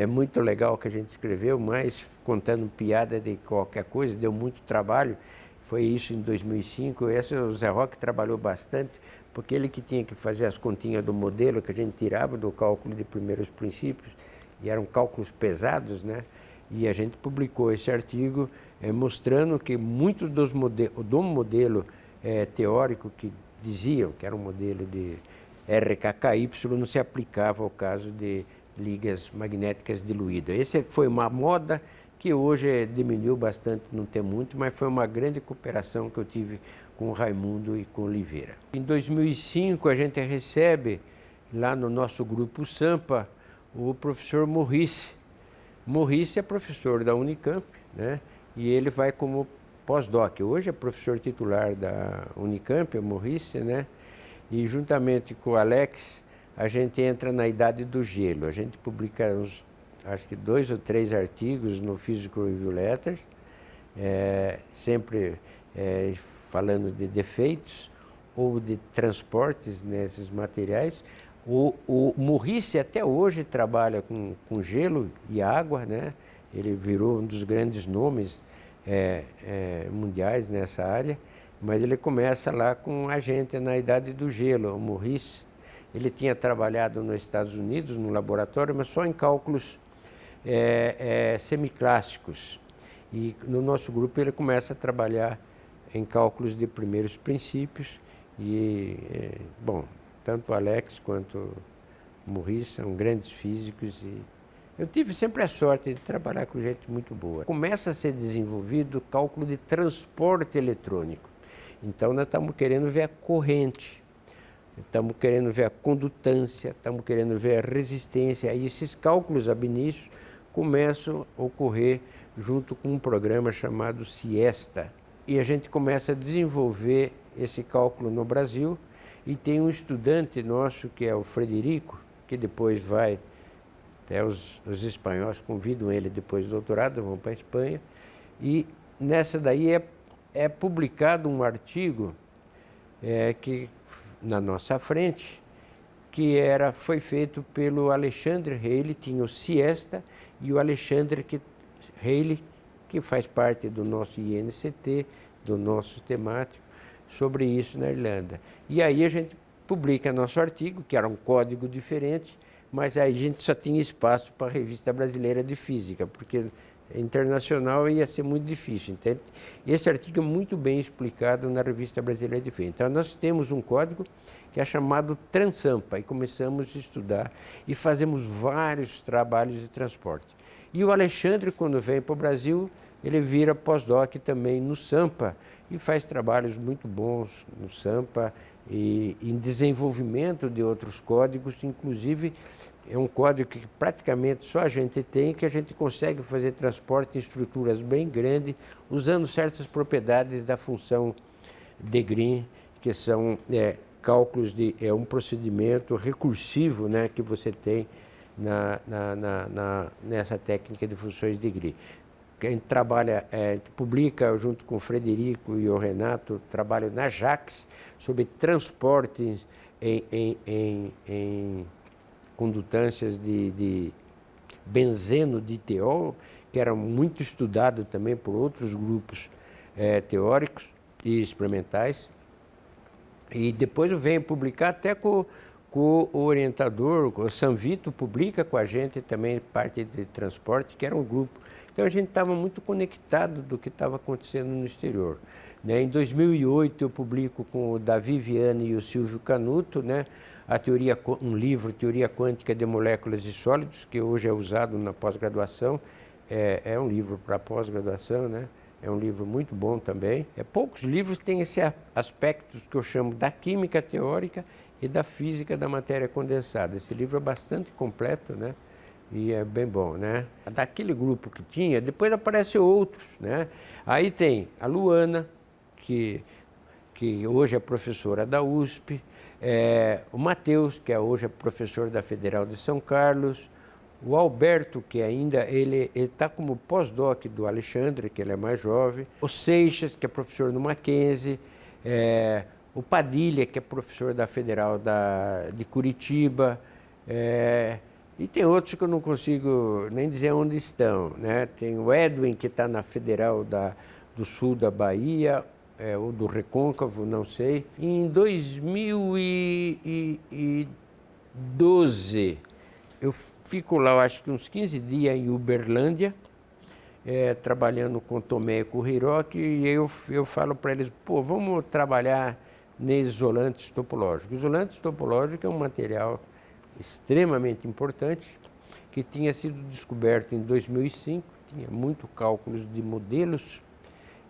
Speaker 2: muito legal que a gente escreveu, mas contando piada de qualquer coisa, deu muito trabalho. Foi isso em 2005. O Zé Roque trabalhou bastante, porque ele que tinha que fazer as continhas do modelo que a gente tirava do cálculo de primeiros princípios, e eram cálculos pesados, né? E a gente publicou esse artigo mostrando que muito do modelo teórico que diziam que era um modelo de RKKY não se aplicava ao caso de ligas magnéticas diluídas. Essa foi uma moda que hoje diminuiu bastante, não tem muito, mas foi uma grande cooperação que eu tive com o Raimundo e com o Oliveira. Em 2005 a gente recebe lá no nosso grupo Sampa o professor Maurice. Maurice é professor da Unicamp, né? E ele vai como pós-doc. Hoje é professor titular da Unicamp, o Maurice, né? E juntamente com o Alex, a gente entra na idade do gelo. A gente publica acho que 2 ou 3 artigos no Physical Review Letters, sempre falando de defeitos ou de transportes nesses materiais. O Maurice até hoje trabalha com gelo e água, né? Ele virou um dos grandes nomes mundiais nessa área, mas ele começa lá com a gente na idade do gelo. O Maurice, ele tinha trabalhado nos Estados Unidos, no laboratório, mas só em cálculos semiclássicos. E no nosso grupo ele começa a trabalhar em cálculos de primeiros princípios. E, bom, tanto o Alex quanto o Maurice são grandes físicos e eu tive sempre a sorte de trabalhar com gente muito boa. Começa a ser desenvolvido o cálculo de transporte eletrônico. Então nós estamos querendo ver a corrente, estamos querendo ver a condutância, estamos querendo ver a resistência. E esses cálculos ab initio começam a ocorrer junto com um programa chamado Siesta. E a gente começa a desenvolver esse cálculo no Brasil. E tem um estudante nosso, que é o Frederico, que depois vai, até os espanhóis convidam ele depois do doutorado, vão para a Espanha. E nessa daí é publicado um artigo que, na nossa frente, que foi feito pelo Alexandre Reilly, tinha o Siesta, e o Alexandre Reilly, que faz parte do nosso INCT, do nosso temático, sobre isso na Irlanda. E aí a gente publica nosso artigo, que era um código diferente, mas aí a gente só tinha espaço para a Revista Brasileira de Física, porque internacional ia ser muito difícil, entende? Esse artigo é muito bem explicado na Revista Brasileira de Física. Então nós temos um código que é chamado Transampa, e começamos a estudar e fazemos vários trabalhos de transporte. E o Alexandre, quando vem para o Brasil, ele vira pós-doc também no Sampa e faz trabalhos muito bons no Sampa e em desenvolvimento de outros códigos, inclusive é um código que praticamente só a gente tem, que a gente consegue fazer transporte em estruturas bem grandes, usando certas propriedades da função de Green, que são cálculos de um procedimento recursivo, né, que você tem nessa técnica de funções de Green. Quem trabalha, publica junto com o Frederico e o Renato, trabalho na JAX sobre transportes em condutâncias de benzeno de teol, que era muito estudado também por outros grupos teóricos e experimentais. E depois venho publicar até com o orientador, o Sanvito publica com a gente também parte de transporte, que era um grupo. Então a gente estava muito conectado do que estava acontecendo no exterior. Né? Em 2008 eu publico com o Davi Viane e o Silvio Canuto, né, um livro, Teoria Quântica de Moléculas e Sólidos, que hoje é usado na pós-graduação. É um livro para pós-graduação, né? É um livro muito bom também. Poucos livros têm esse aspecto que eu chamo da química teórica e da física da matéria condensada. Esse livro é bastante completo, né? E é bem bom, né? Daquele grupo que tinha, depois aparecem outros, né? Aí tem a Luana, que hoje é professora da USP, o Matheus, que hoje é professor da Federal de São Carlos, o Alberto, que ainda ele está como pós-doc do Alexandre, que ele é mais jovem, o Seixas, que é professor no Mackenzie, o Padilha, que é professor da Federal de Curitiba, e tem outros que eu não consigo nem dizer onde estão, né? Tem o Edwin, que está na Federal do Sul da Bahia, ou do Recôncavo, não sei. Em 2012, eu fico lá, eu acho que uns 15 dias em Uberlândia, trabalhando com Tomé e com Hiroki, e eu falo para eles, pô, vamos trabalhar nesses isolantes topológicos. Isolantes topológicos é um material extremamente importante que tinha sido descoberto em 2005, tinha muito cálculos de modelos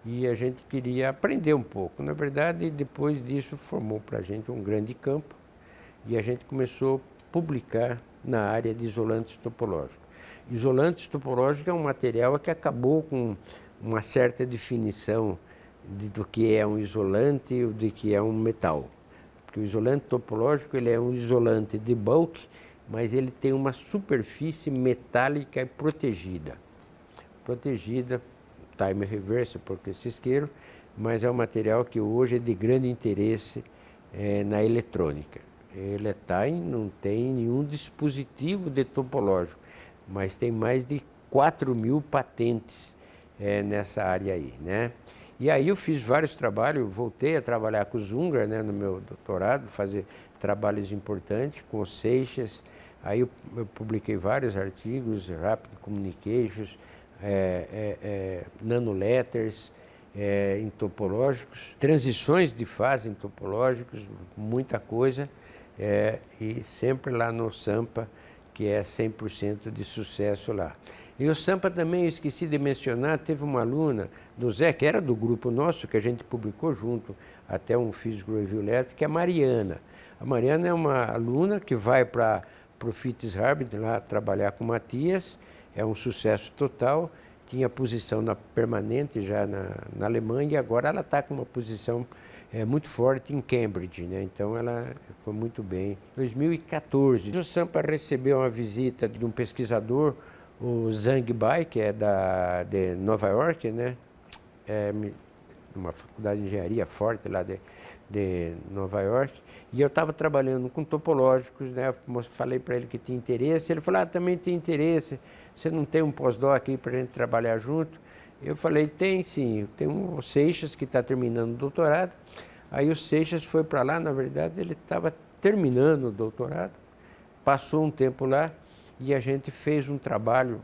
Speaker 2: e a gente queria aprender um pouco. Na verdade, depois disso, formou para a gente um grande campo e a gente começou a publicar na área de isolantes topológicos. Isolantes topológicos é um material que acabou com uma certa definição do que é um isolante e do que é um metal. Porque o isolante topológico ele é um isolante de bulk, mas ele tem uma superfície metálica protegida. Protegida, time reverse, porque cisqueiro, mas é um material que hoje é de grande interesse na eletrônica. Ele não tem nenhum dispositivo de topológico, mas tem mais de 4.000 patentes nessa área aí, né? E aí eu fiz vários trabalhos, voltei a trabalhar com o Zungra, né, no meu doutorado, fazer trabalhos importantes com o Seixas. Aí eu publiquei vários artigos, Rapid Communications, nanoletters em topológicos, transições de fase em topológicos, muita coisa, e sempre lá no Sampa, que é 100% de sucesso lá. E o Sampa também, eu esqueci de mencionar, teve uma aluna do Zé, que era do grupo nosso, que a gente publicou junto, até um físico review letter, que é a Mariana. A Mariana é uma aluna que vai para o Fitzharbin lá trabalhar com o Matias, é um sucesso total, tinha posição permanente já na Alemanha e agora ela está com uma posição muito forte em Cambridge, né? Então ela foi muito bem. Em 2014, o Sampa recebeu uma visita de um pesquisador, o Zhang Bai, que é de Nova York, né? Uma faculdade de engenharia forte lá de Nova York, e eu estava trabalhando com topológicos, né? Falei para ele que tinha interesse, ele falou, também tem interesse, você não tem um pós-doc aqui para a gente trabalhar junto? Eu falei, tem sim, tem o Seixas que está terminando o doutorado, aí o Seixas foi para lá, na verdade ele estava terminando o doutorado, passou um tempo lá e a gente fez um trabalho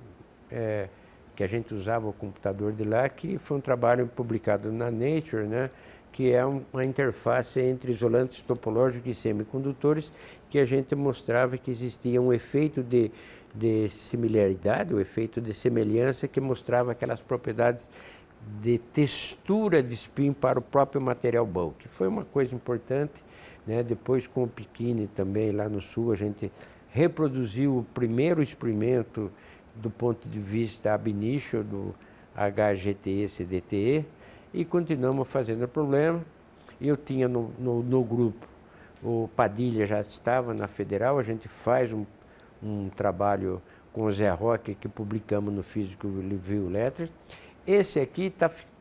Speaker 2: que a gente usava o computador de lá, que foi um trabalho publicado na Nature, né? Que é uma interface entre isolantes topológicos e semicondutores, que a gente mostrava que existia um efeito de similaridade, o efeito de semelhança, que mostrava aquelas propriedades de textura de spin para o próprio material bulk. Foi uma coisa importante, né? Depois com o Pichini também, lá no Sul, a gente reproduziu o primeiro experimento do ponto de vista ab initio do HGTE-CDTE e continuamos fazendo o problema. Eu tinha no grupo, o Padilha já estava na Federal, a gente faz um trabalho com o Zé Roque que publicamos no Physical Review Letters. Esse aqui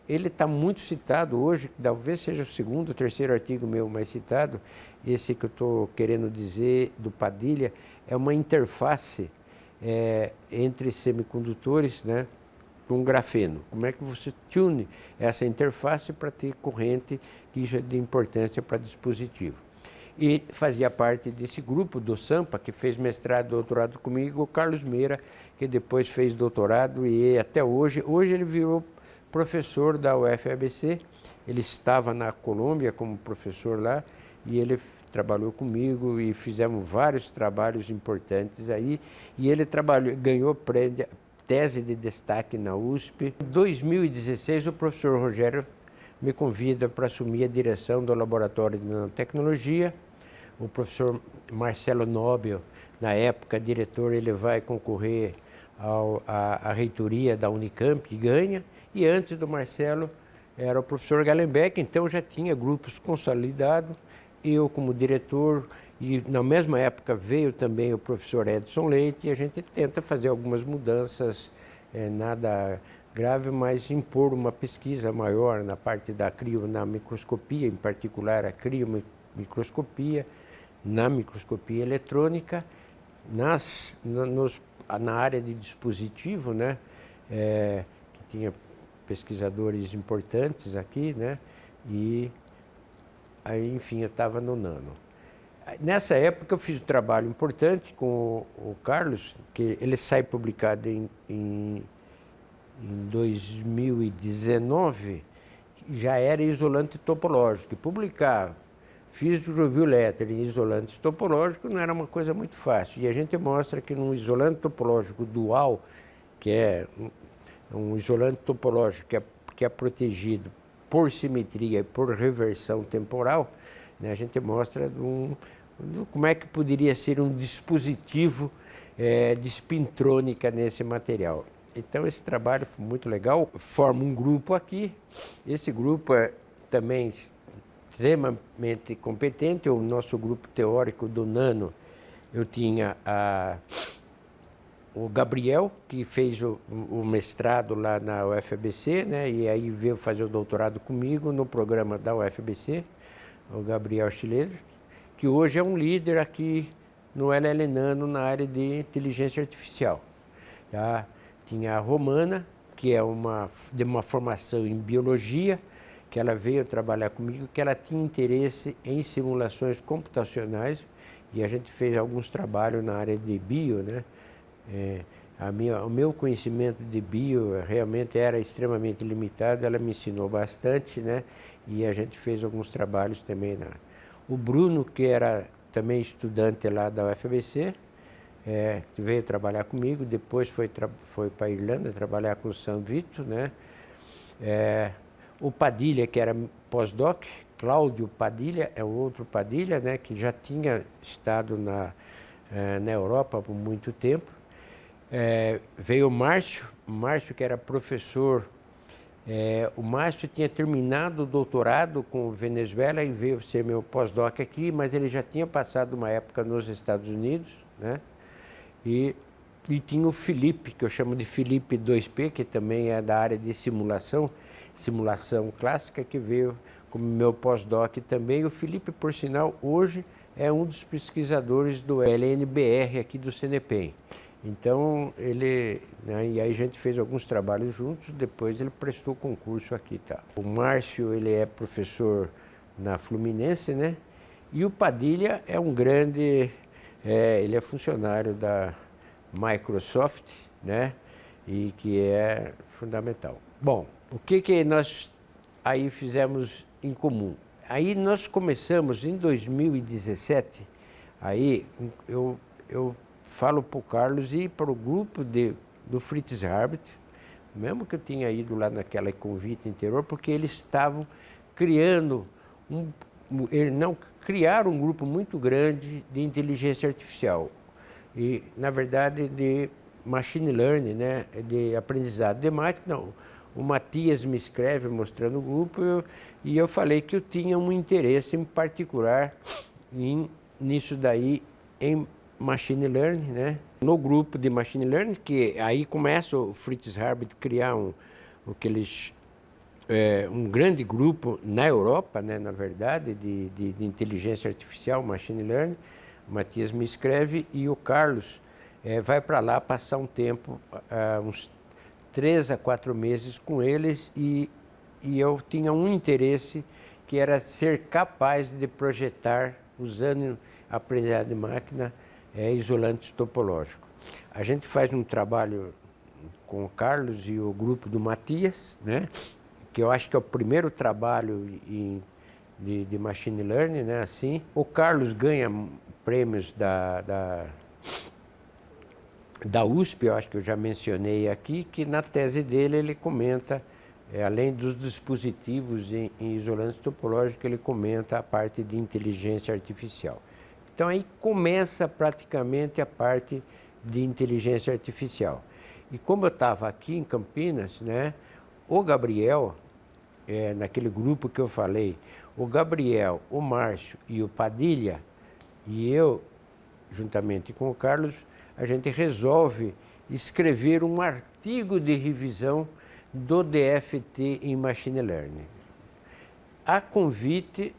Speaker 2: ele está muito citado hoje, talvez seja o segundo ou terceiro artigo meu mais citado. Esse que eu estou querendo dizer do Padilha é uma interface entre semicondutores, né, com grafeno. Como é que você tune essa interface para ter corrente, que isso é de importância para dispositivo. E fazia parte desse grupo do Sampa, que fez mestrado e doutorado comigo, o Carlos Meira, que depois fez doutorado e até hoje ele virou professor da UFABC, ele estava na Colômbia como professor lá e ele trabalhou comigo e fizemos vários trabalhos importantes aí, e ele ganhou tese de destaque na USP. Em 2016, o professor Rogério me convida para assumir a direção do Laboratório de Nanotecnologia. O professor Marcelo Nobel, na época diretor, ele vai concorrer à reitoria da Unicamp e ganha, e antes do Marcelo era o professor Gallenbeck, então já tinha grupos consolidados, eu como diretor, e na mesma época veio também o professor Edson Leite, e a gente tenta fazer algumas mudanças, nada grave, mas impor uma pesquisa maior na parte da na microscopia, em particular a criomicroscopia, na microscopia eletrônica, na área de dispositivo, né, que tinha pesquisadores importantes aqui, né, e aí, enfim, eu estava no nano. Nessa época eu fiz um trabalho importante com o Carlos, que ele sai publicado em 2019, já era isolante topológico. E publicar Fiz review letter em isolantes topológicos, não era uma coisa muito fácil. E a gente mostra que num isolante topológico dual, que é um isolante topológico que é protegido por simetria e por reversão temporal, né, a gente mostra como é que poderia ser um dispositivo de spintrônica nesse material. Então esse trabalho foi muito legal, forma um grupo aqui, esse grupo é também extremamente competente, o nosso grupo teórico do Nano, eu tinha o Gabriel, que fez o mestrado lá na UFABC, né, e aí veio fazer o doutorado comigo no programa da UFABC, o Gabriel Schiller, que hoje é um líder aqui no LL Nano na área de inteligência artificial. Tá? Tinha a Romana, que é de uma formação em biologia, que ela veio trabalhar comigo, que ela tinha interesse em simulações computacionais, e a gente fez alguns trabalhos na área de bio, né? O meu conhecimento de bio realmente era extremamente limitado, ela me ensinou bastante, né? E a gente fez alguns trabalhos também na... O Bruno, que era também estudante lá da UFABC, que veio trabalhar comigo, depois foi para a Irlanda trabalhar com o São Vito, né? O Padilha, que era pós-doc, Cláudio Padilha, é outro Padilha, né, que já tinha estado na Europa por muito tempo. Veio o Márcio que era professor. O Márcio tinha terminado o doutorado com Venezuela e veio ser meu pós-doc aqui, mas ele já tinha passado uma época nos Estados Unidos, né? E tinha o Felipe, que eu chamo de Felipe 2P, que também é da área de simulação clássica, que veio como meu pós-doc também. O Felipe, por sinal, hoje é um dos pesquisadores do LNBR aqui do CNPq. Então, ele, né, e aí a gente fez alguns trabalhos juntos, depois ele prestou concurso aqui, tá? O Márcio, ele é professor na Fluminense, né? E o Padilha é um grande, ele é funcionário da Microsoft, né? E que é fundamental. Bom, o que nós aí fizemos em comum? Aí nós começamos em 2017, aí eu falo para o Carlos e para o grupo do Fritz Herbert, mesmo que eu tinha ido lá naquela convite interior, porque eles estavam criando criaram um grupo muito grande de inteligência artificial e, na verdade, de machine learning, né, de aprendizado de máquina. O Matias me escreve mostrando o grupo e eu falei que eu tinha um interesse em particular nisso daí, em machine learning, né? No grupo de machine learning, que aí começa o Fritz Herbert a criar um grande grupo na Europa, né, na verdade, de inteligência artificial, machine learning. O Matias me escreve e o Carlos vai para lá passar um tempo, uns 3 a 4 meses com eles e eu tinha um interesse que era ser capaz de projetar, usando aprendizado de máquina, isolantes topológicos. A gente faz um trabalho com o Carlos e o grupo do Matias, né, que eu acho que é o primeiro trabalho de machine learning, né, assim. O Carlos ganha prêmios da USP, eu acho que eu já mencionei aqui, que na tese dele ele comenta, além dos dispositivos em isolantes topológicos, ele comenta a parte de inteligência artificial. Então aí começa praticamente a parte de inteligência artificial. E como eu estava aqui em Campinas, né, o Gabriel, naquele grupo que eu falei, o Gabriel, o Márcio e o Padilha, e eu, juntamente com o Carlos, a gente resolve escrever um artigo de revisão do DFT em Machine Learning. A convite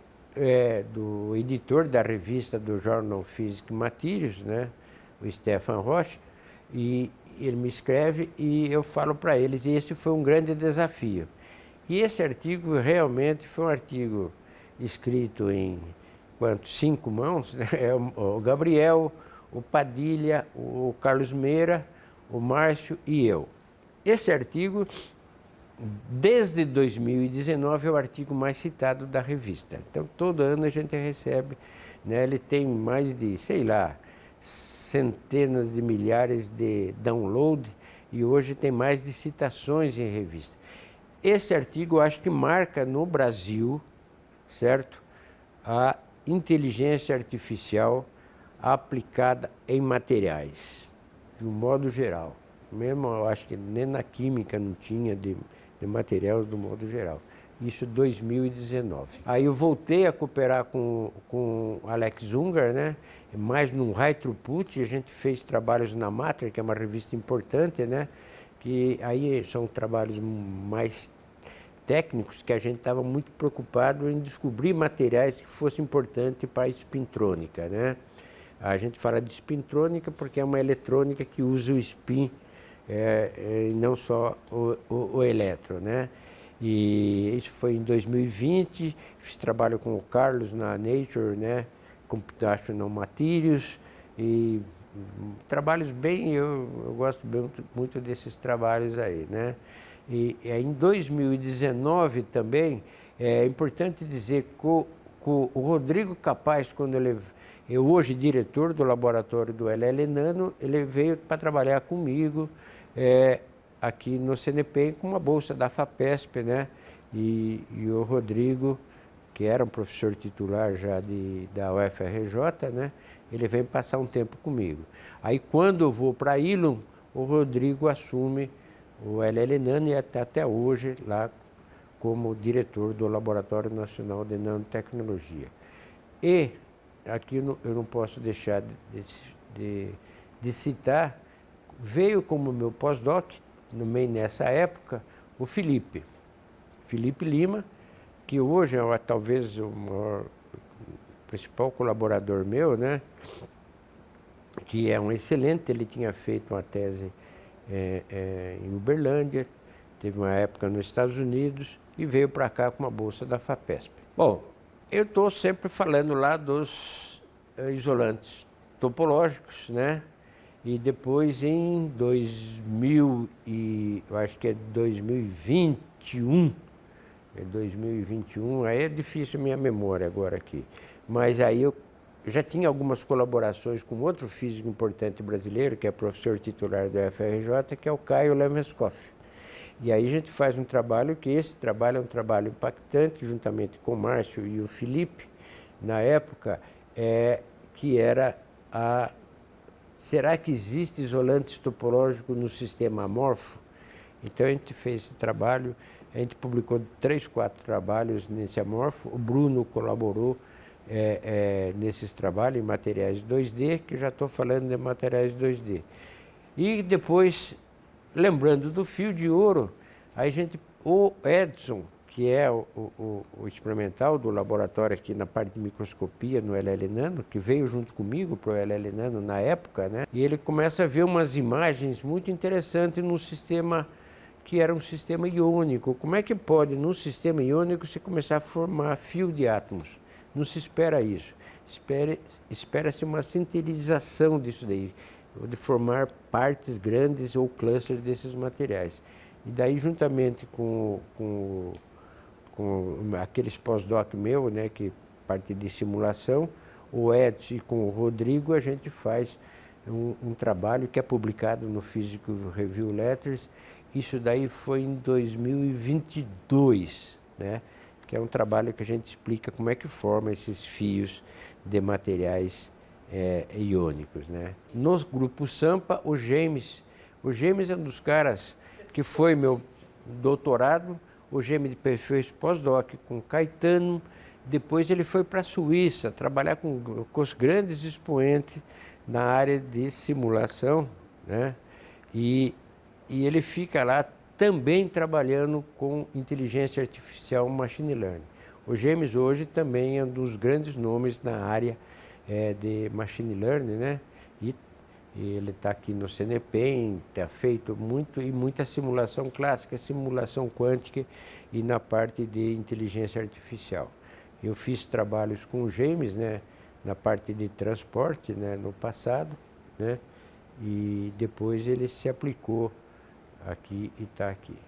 Speaker 2: do editor da revista do Journal Physics Materials, né, o Stefan Roche, e ele me escreve e eu falo para eles, e esse foi um grande desafio. E esse artigo realmente foi um artigo escrito em 5 mãos, né? O Gabriel, o Padilha, o Carlos Meira, o Márcio e eu. Esse artigo desde 2019 é o artigo mais citado da revista. Então, todo ano a gente recebe, né, ele tem mais de, sei lá, centenas de milhares de download e hoje tem mais de citações em revista. Esse artigo eu acho que marca no Brasil, certo, a inteligência artificial aplicada em materiais, de um modo geral. Mesmo eu acho que nem na química não tinha de materiais do modo geral. Isso em 2019. Aí eu voltei a cooperar com Alex Ungar, né? Mais num high throughput, a gente fez trabalhos na Matter, que é uma revista importante, né? Que aí são trabalhos mais técnicos, que a gente estava muito preocupado em descobrir materiais que fossem importantes para a spintrônica, né? A gente fala de spintrônica porque é uma eletrônica que usa o spin, e não só o elétron, né? E isso foi em 2020, fiz trabalho com o Carlos na Nature, né? Computational Materials, e trabalhos bem, eu gosto muito desses trabalhos aí, né? E em 2019 também, é importante dizer que o Rodrigo Capaz, quando ele é hoje diretor do laboratório do LL Nano, ele veio para trabalhar comigo aqui no CNPq com uma bolsa da FAPESP, né? E o Rodrigo, que era um professor titular já da UFRJ, né? Ele veio passar um tempo comigo. Aí quando eu vou para a Ilum, o Rodrigo assume o LL Nano e até hoje lá como diretor do Laboratório Nacional de Nanotecnologia. E aqui eu não posso deixar de citar, veio como meu pós-doc, nessa época, o Felipe Lima, que hoje é talvez o principal colaborador meu, né? Que é um excelente, ele tinha feito uma tese em Uberlândia, teve uma época nos Estados Unidos e veio para cá com uma bolsa da FAPESP. Bom, eu estou sempre falando lá dos isolantes topológicos, né? E depois em eu acho que é 2021, aí é difícil a minha memória agora aqui, mas aí eu já tinha algumas colaborações com outro físico importante brasileiro, que é professor titular da UFRJ, que é o Caio Levenskoff. E aí a gente faz um trabalho, que esse trabalho é um trabalho impactante, juntamente com o Márcio e o Felipe, na época, que era será que existe isolante topológico no sistema amorfo? Então a gente fez esse trabalho, a gente publicou 3, 4 trabalhos nesse amorfo, o Bruno colaborou nesses trabalhos em materiais 2D, que eu já estou falando de materiais 2D. E depois, lembrando do fio de ouro, o Edson, que é o experimental do laboratório aqui na parte de microscopia no LL Nano, que veio junto comigo para o LL Nano na época, né? E ele começa a ver umas imagens muito interessantes num sistema que era um sistema iônico. Como é que pode, num sistema iônico, você começar a formar fio de átomos? Não se espera isso. Espera-se uma sintetização disso daí, de formar partes grandes ou clusters desses materiais. E daí, juntamente com aqueles pós-doc meu, né, que parte de simulação, o Edson e com o Rodrigo, a gente faz um trabalho que é publicado no Physical Review Letters. Isso daí foi em 2022, né? Que é um trabalho que a gente explica como é que forma esses fios de materiais iônicos, né? No grupo Sampa, o James é um dos caras que foi meu doutorado. O James fez pós-doc com Caetano, depois ele foi para a Suíça trabalhar com os grandes expoentes na área de simulação, né? E ele fica lá também trabalhando com inteligência artificial machine learning. O James hoje também é um dos grandes nomes na área de machine learning, né? E ele está aqui no CNPq, está feito muita simulação clássica, simulação quântica e na parte de inteligência artificial. Eu fiz trabalhos com o James, né, na parte de transporte, né, no passado, né, e depois ele se aplicou aqui e está aqui.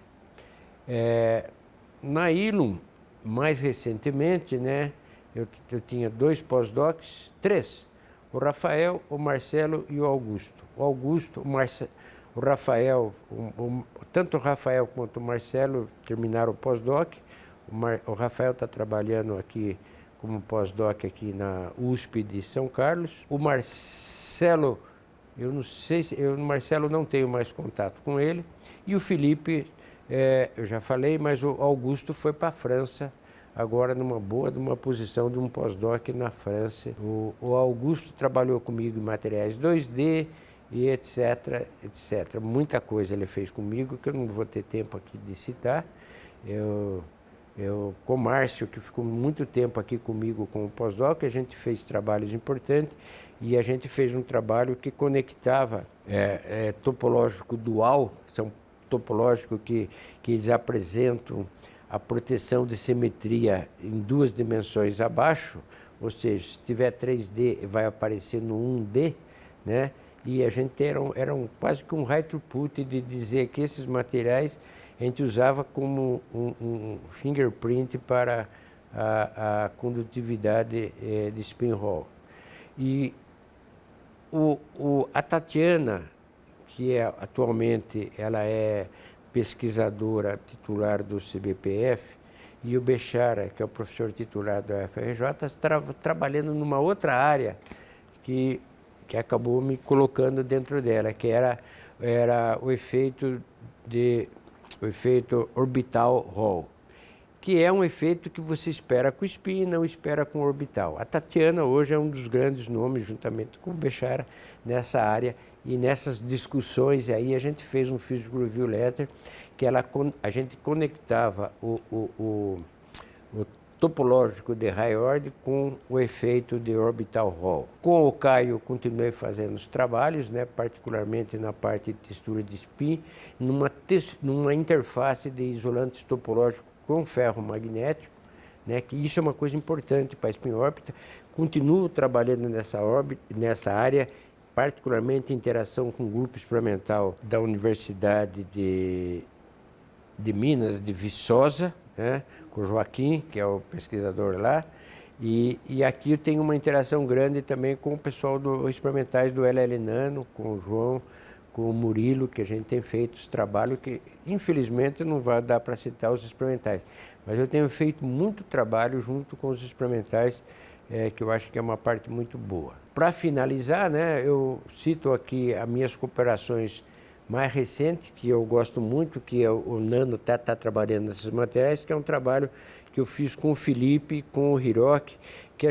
Speaker 2: Na Ilum, mais recentemente, né, eu tinha 2 pós-docs, 3, o Rafael, o Marcelo e o Augusto. O Augusto, o Rafael, tanto o Rafael quanto o Marcelo terminaram o pós-doc. O Rafael está trabalhando aqui como pós-doc aqui na USP de São Carlos. O Marcelo, eu não sei se... o Marcelo não tenho mais contato com ele. E o Felipe, eu já falei, mas o Augusto foi para a França, agora numa posição de um pós-doc na França. O Augusto trabalhou comigo em materiais 2D e etc, etc. Muita coisa ele fez comigo que eu não vou ter tempo aqui de citar. Com o Márcio, que ficou muito tempo aqui comigo com o pós-doc, a gente fez trabalhos importantes e a gente fez um trabalho que conectava topológico dual, são topológicos que eles apresentam a proteção de simetria em 2 dimensões abaixo, ou seja, se tiver 3D vai aparecer no 1D, né? E a gente era quase que um high throughput de dizer que esses materiais a gente usava como um fingerprint para a condutividade de spin Hall. E a Tatiana, que atualmente ela é pesquisadora titular do CBPF, e o Bechara, que é o professor titular da UFRJ, está trabalhando numa outra área que acabou me colocando dentro dela, que era o efeito orbital Hall, que é um efeito que você espera com o spin, não espera com o orbital. A Tatiana hoje é um dos grandes nomes, juntamente com o Bechara, nessa área, e nessas discussões aí a gente fez um Physical Review Letter, que a gente conectava o topológico de high order com o efeito de orbital Hall. Com o Caio continuei fazendo os trabalhos, né, particularmente na parte de textura de spin, numa interface de isolantes topológicos com ferro magnético, né, que isso é uma coisa importante para a spin órbita. Continuo trabalhando nessa área, particularmente em interação com o grupo experimental da Universidade de Minas, de Viçosa, né, com o Joaquim, que é o pesquisador lá, e aqui eu tenho uma interação grande também com o pessoal dos experimentais do LL Nano, com o João, com o Murilo, que a gente tem feito os trabalhos que, infelizmente, não vai dar para citar os experimentais, mas eu tenho feito muito trabalho junto com os experimentais, que eu acho que é uma parte muito boa. Para finalizar, né, eu cito aqui as minhas cooperações mais recente, que eu gosto muito, que é o Nano está trabalhando nesses materiais, que é um trabalho que eu fiz com o Felipe e com o Hiroki, que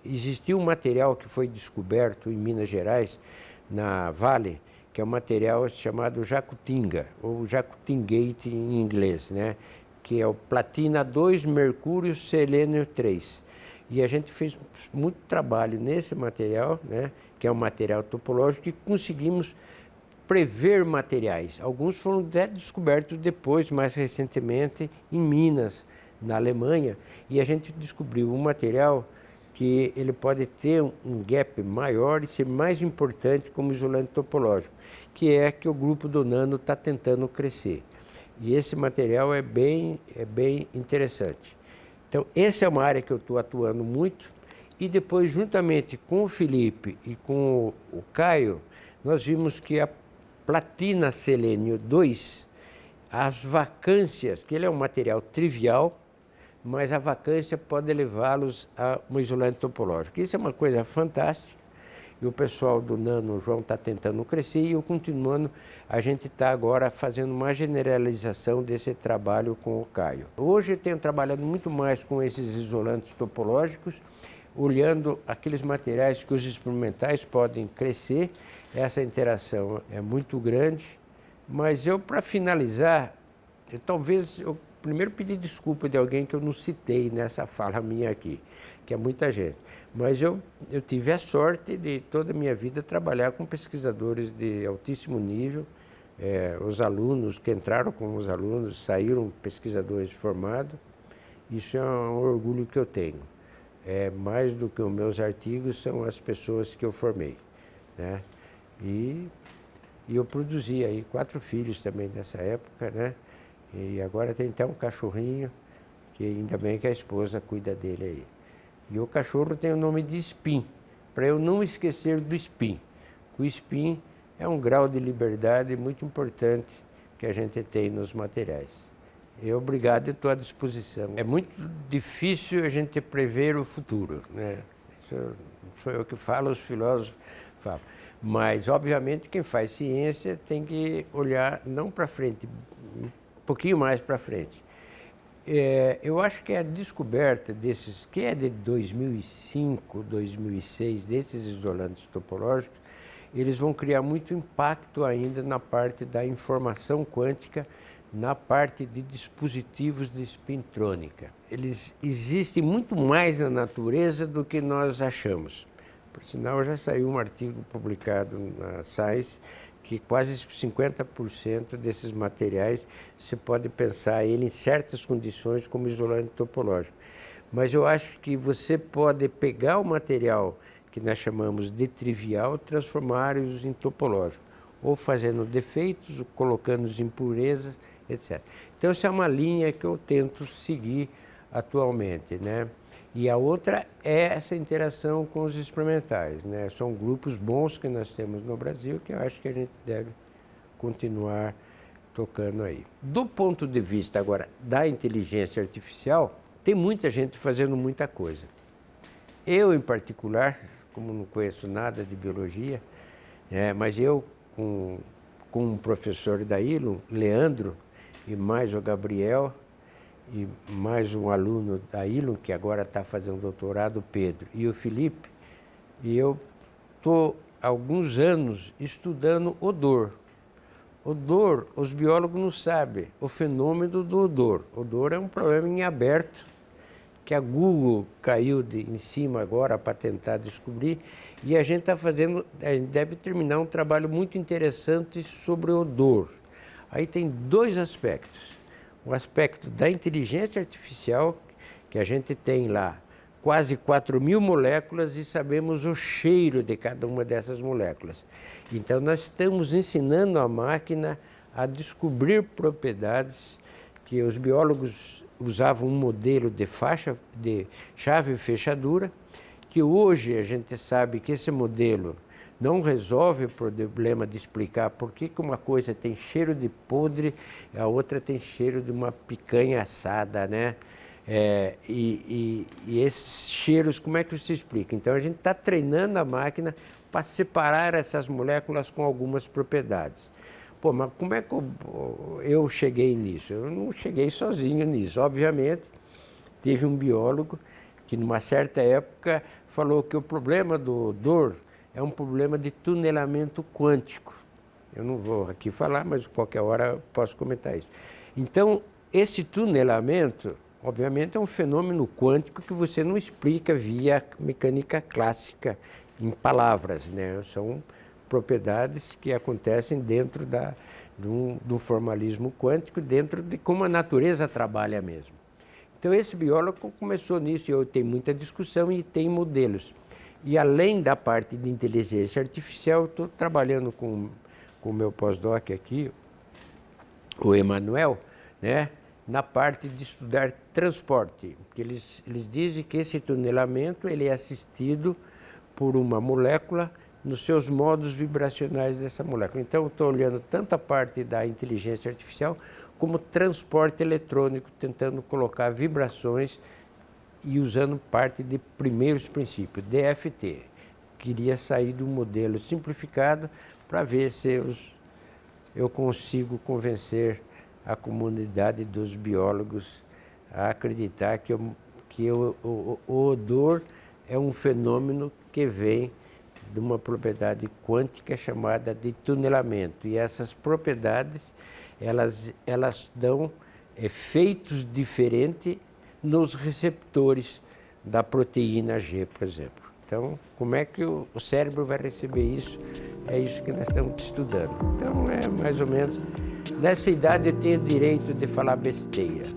Speaker 2: existiu um material que foi descoberto em Minas Gerais, na Vale, que é um material chamado Jacutinga, ou Jacutingate em inglês, né? Que é o platina 2, mercúrio, selênio 3. E a gente fez muito trabalho nesse material, né? Que é um material topológico, e conseguimos prever materiais. Alguns foram até descobertos depois, mais recentemente, em Minas, na Alemanha, e a gente descobriu um material que ele pode ter um gap maior e ser mais importante como isolante topológico, que é que o grupo do Nano está tentando crescer. E esse material é bem interessante. Então, essa é uma área que eu estou atuando muito, e depois, juntamente com o Felipe e com o Caio, nós vimos que a platina selênio 2, as vacâncias, que ele é um material trivial, mas a vacância pode levá-los a um isolante topológico. Isso é uma coisa fantástica, e o pessoal do Nano, o João, está tentando crescer, e eu continuando, a gente está agora fazendo uma generalização desse trabalho com o Caio. Hoje eu tenho trabalhado muito mais com esses isolantes topológicos, olhando aqueles materiais que os experimentais podem crescer. Essa interação é muito grande, mas para finalizar, talvez eu primeiro pedir desculpa de alguém que eu não citei nessa fala minha aqui, que é muita gente. Mas eu tive a sorte de toda a minha vida trabalhar com pesquisadores de altíssimo nível. Os alunos que entraram como os alunos saíram pesquisadores formados. Isso é um orgulho que eu tenho. Mais do que os meus artigos, são as pessoas que eu formei, né? E eu produzi aí 4 filhos também nessa época, né? E agora tem até um cachorrinho, que ainda bem que a esposa cuida dele aí. E o cachorro tem o nome de Spin, para eu não esquecer do Spin. O Spin é um grau de liberdade muito importante que a gente tem nos materiais. Obrigado e estou à disposição. É muito difícil a gente prever o futuro, né? Isso não sou eu que falo, os filósofos falam. Mas, obviamente, quem faz ciência tem que olhar não para frente, um pouquinho mais para frente. Eu acho que a descoberta desses, que é de 2005, 2006, desses isolantes topológicos, eles vão criar muito impacto ainda na parte da informação quântica, na parte de dispositivos de spintrônica. Eles existem muito mais na natureza do que nós achamos. Por sinal, já saiu um artigo publicado na Science que quase 50% desses materiais você pode pensar ele em certas condições como isolante topológico. Mas eu acho que você pode pegar o material que nós chamamos de trivial, transformá-los em topológico, ou fazendo defeitos, ou colocando impurezas, etc. Então, essa é uma linha que eu tento seguir atualmente, né? E a outra é essa interação com os experimentais, né? São grupos bons que nós temos no Brasil que eu acho que a gente deve continuar tocando aí. Do ponto de vista agora da inteligência artificial, tem muita gente fazendo muita coisa. Eu, em particular, como não conheço nada de biologia, mas eu, com um professor da ILUM, Leandro, e mais o Gabriel, e mais um aluno da ILUM, que agora está fazendo doutorado, Pedro, e o Felipe, e eu estou há alguns anos estudando odor. Odor, os biólogos não sabem o fenômeno do odor. Odor é um problema em aberto, que a Google caiu em cima agora para tentar descobrir, e a gente deve terminar um trabalho muito interessante sobre odor. Aí tem dois aspectos. O aspecto da inteligência artificial, que a gente tem lá quase 4.000 moléculas e sabemos o cheiro de cada uma dessas moléculas. Então, nós estamos ensinando a máquina a descobrir propriedades que os biólogos usavam um modelo de chave e fechadura, que hoje a gente sabe que esse modelo não resolve o problema de explicar por que uma coisa tem cheiro de podre e a outra tem cheiro de uma picanha assada, né? E esses cheiros, como é que se explica? Então, a gente está treinando a máquina para separar essas moléculas com algumas propriedades. Pô, mas como é que eu cheguei nisso? Eu não cheguei sozinho nisso. Obviamente, teve um biólogo que, numa certa época, falou que o problema do odor é um problema de tunelamento quântico. Eu não vou aqui falar, mas qualquer hora eu posso comentar isso. Então, esse tunelamento, obviamente, é um fenômeno quântico que você não explica via mecânica clássica, em palavras, né? São propriedades que acontecem dentro do formalismo quântico, dentro de como a natureza trabalha mesmo. Então, esse biólogo começou nisso, e tem muita discussão e tem modelos. E além da parte de inteligência artificial, estou trabalhando com o meu pós-doc aqui, o Emanuel, né, na parte de estudar transporte. Porque eles dizem que esse tunelamento ele é assistido por uma molécula nos seus modos vibracionais dessa molécula. Então, estou olhando tanto a parte da inteligência artificial como transporte eletrônico, tentando colocar vibrações e usando parte de primeiros princípios, DFT. Queria sair de um modelo simplificado para ver se eu consigo convencer a comunidade dos biólogos a acreditar que o odor é um fenômeno que vem de uma propriedade quântica chamada de tunelamento. E essas propriedades, elas dão efeitos diferentes nos receptores da proteína G, por exemplo. Então, como é que o cérebro vai receber isso? É isso que nós estamos estudando. Então, é mais ou menos... Nessa idade eu tenho direito de falar besteira.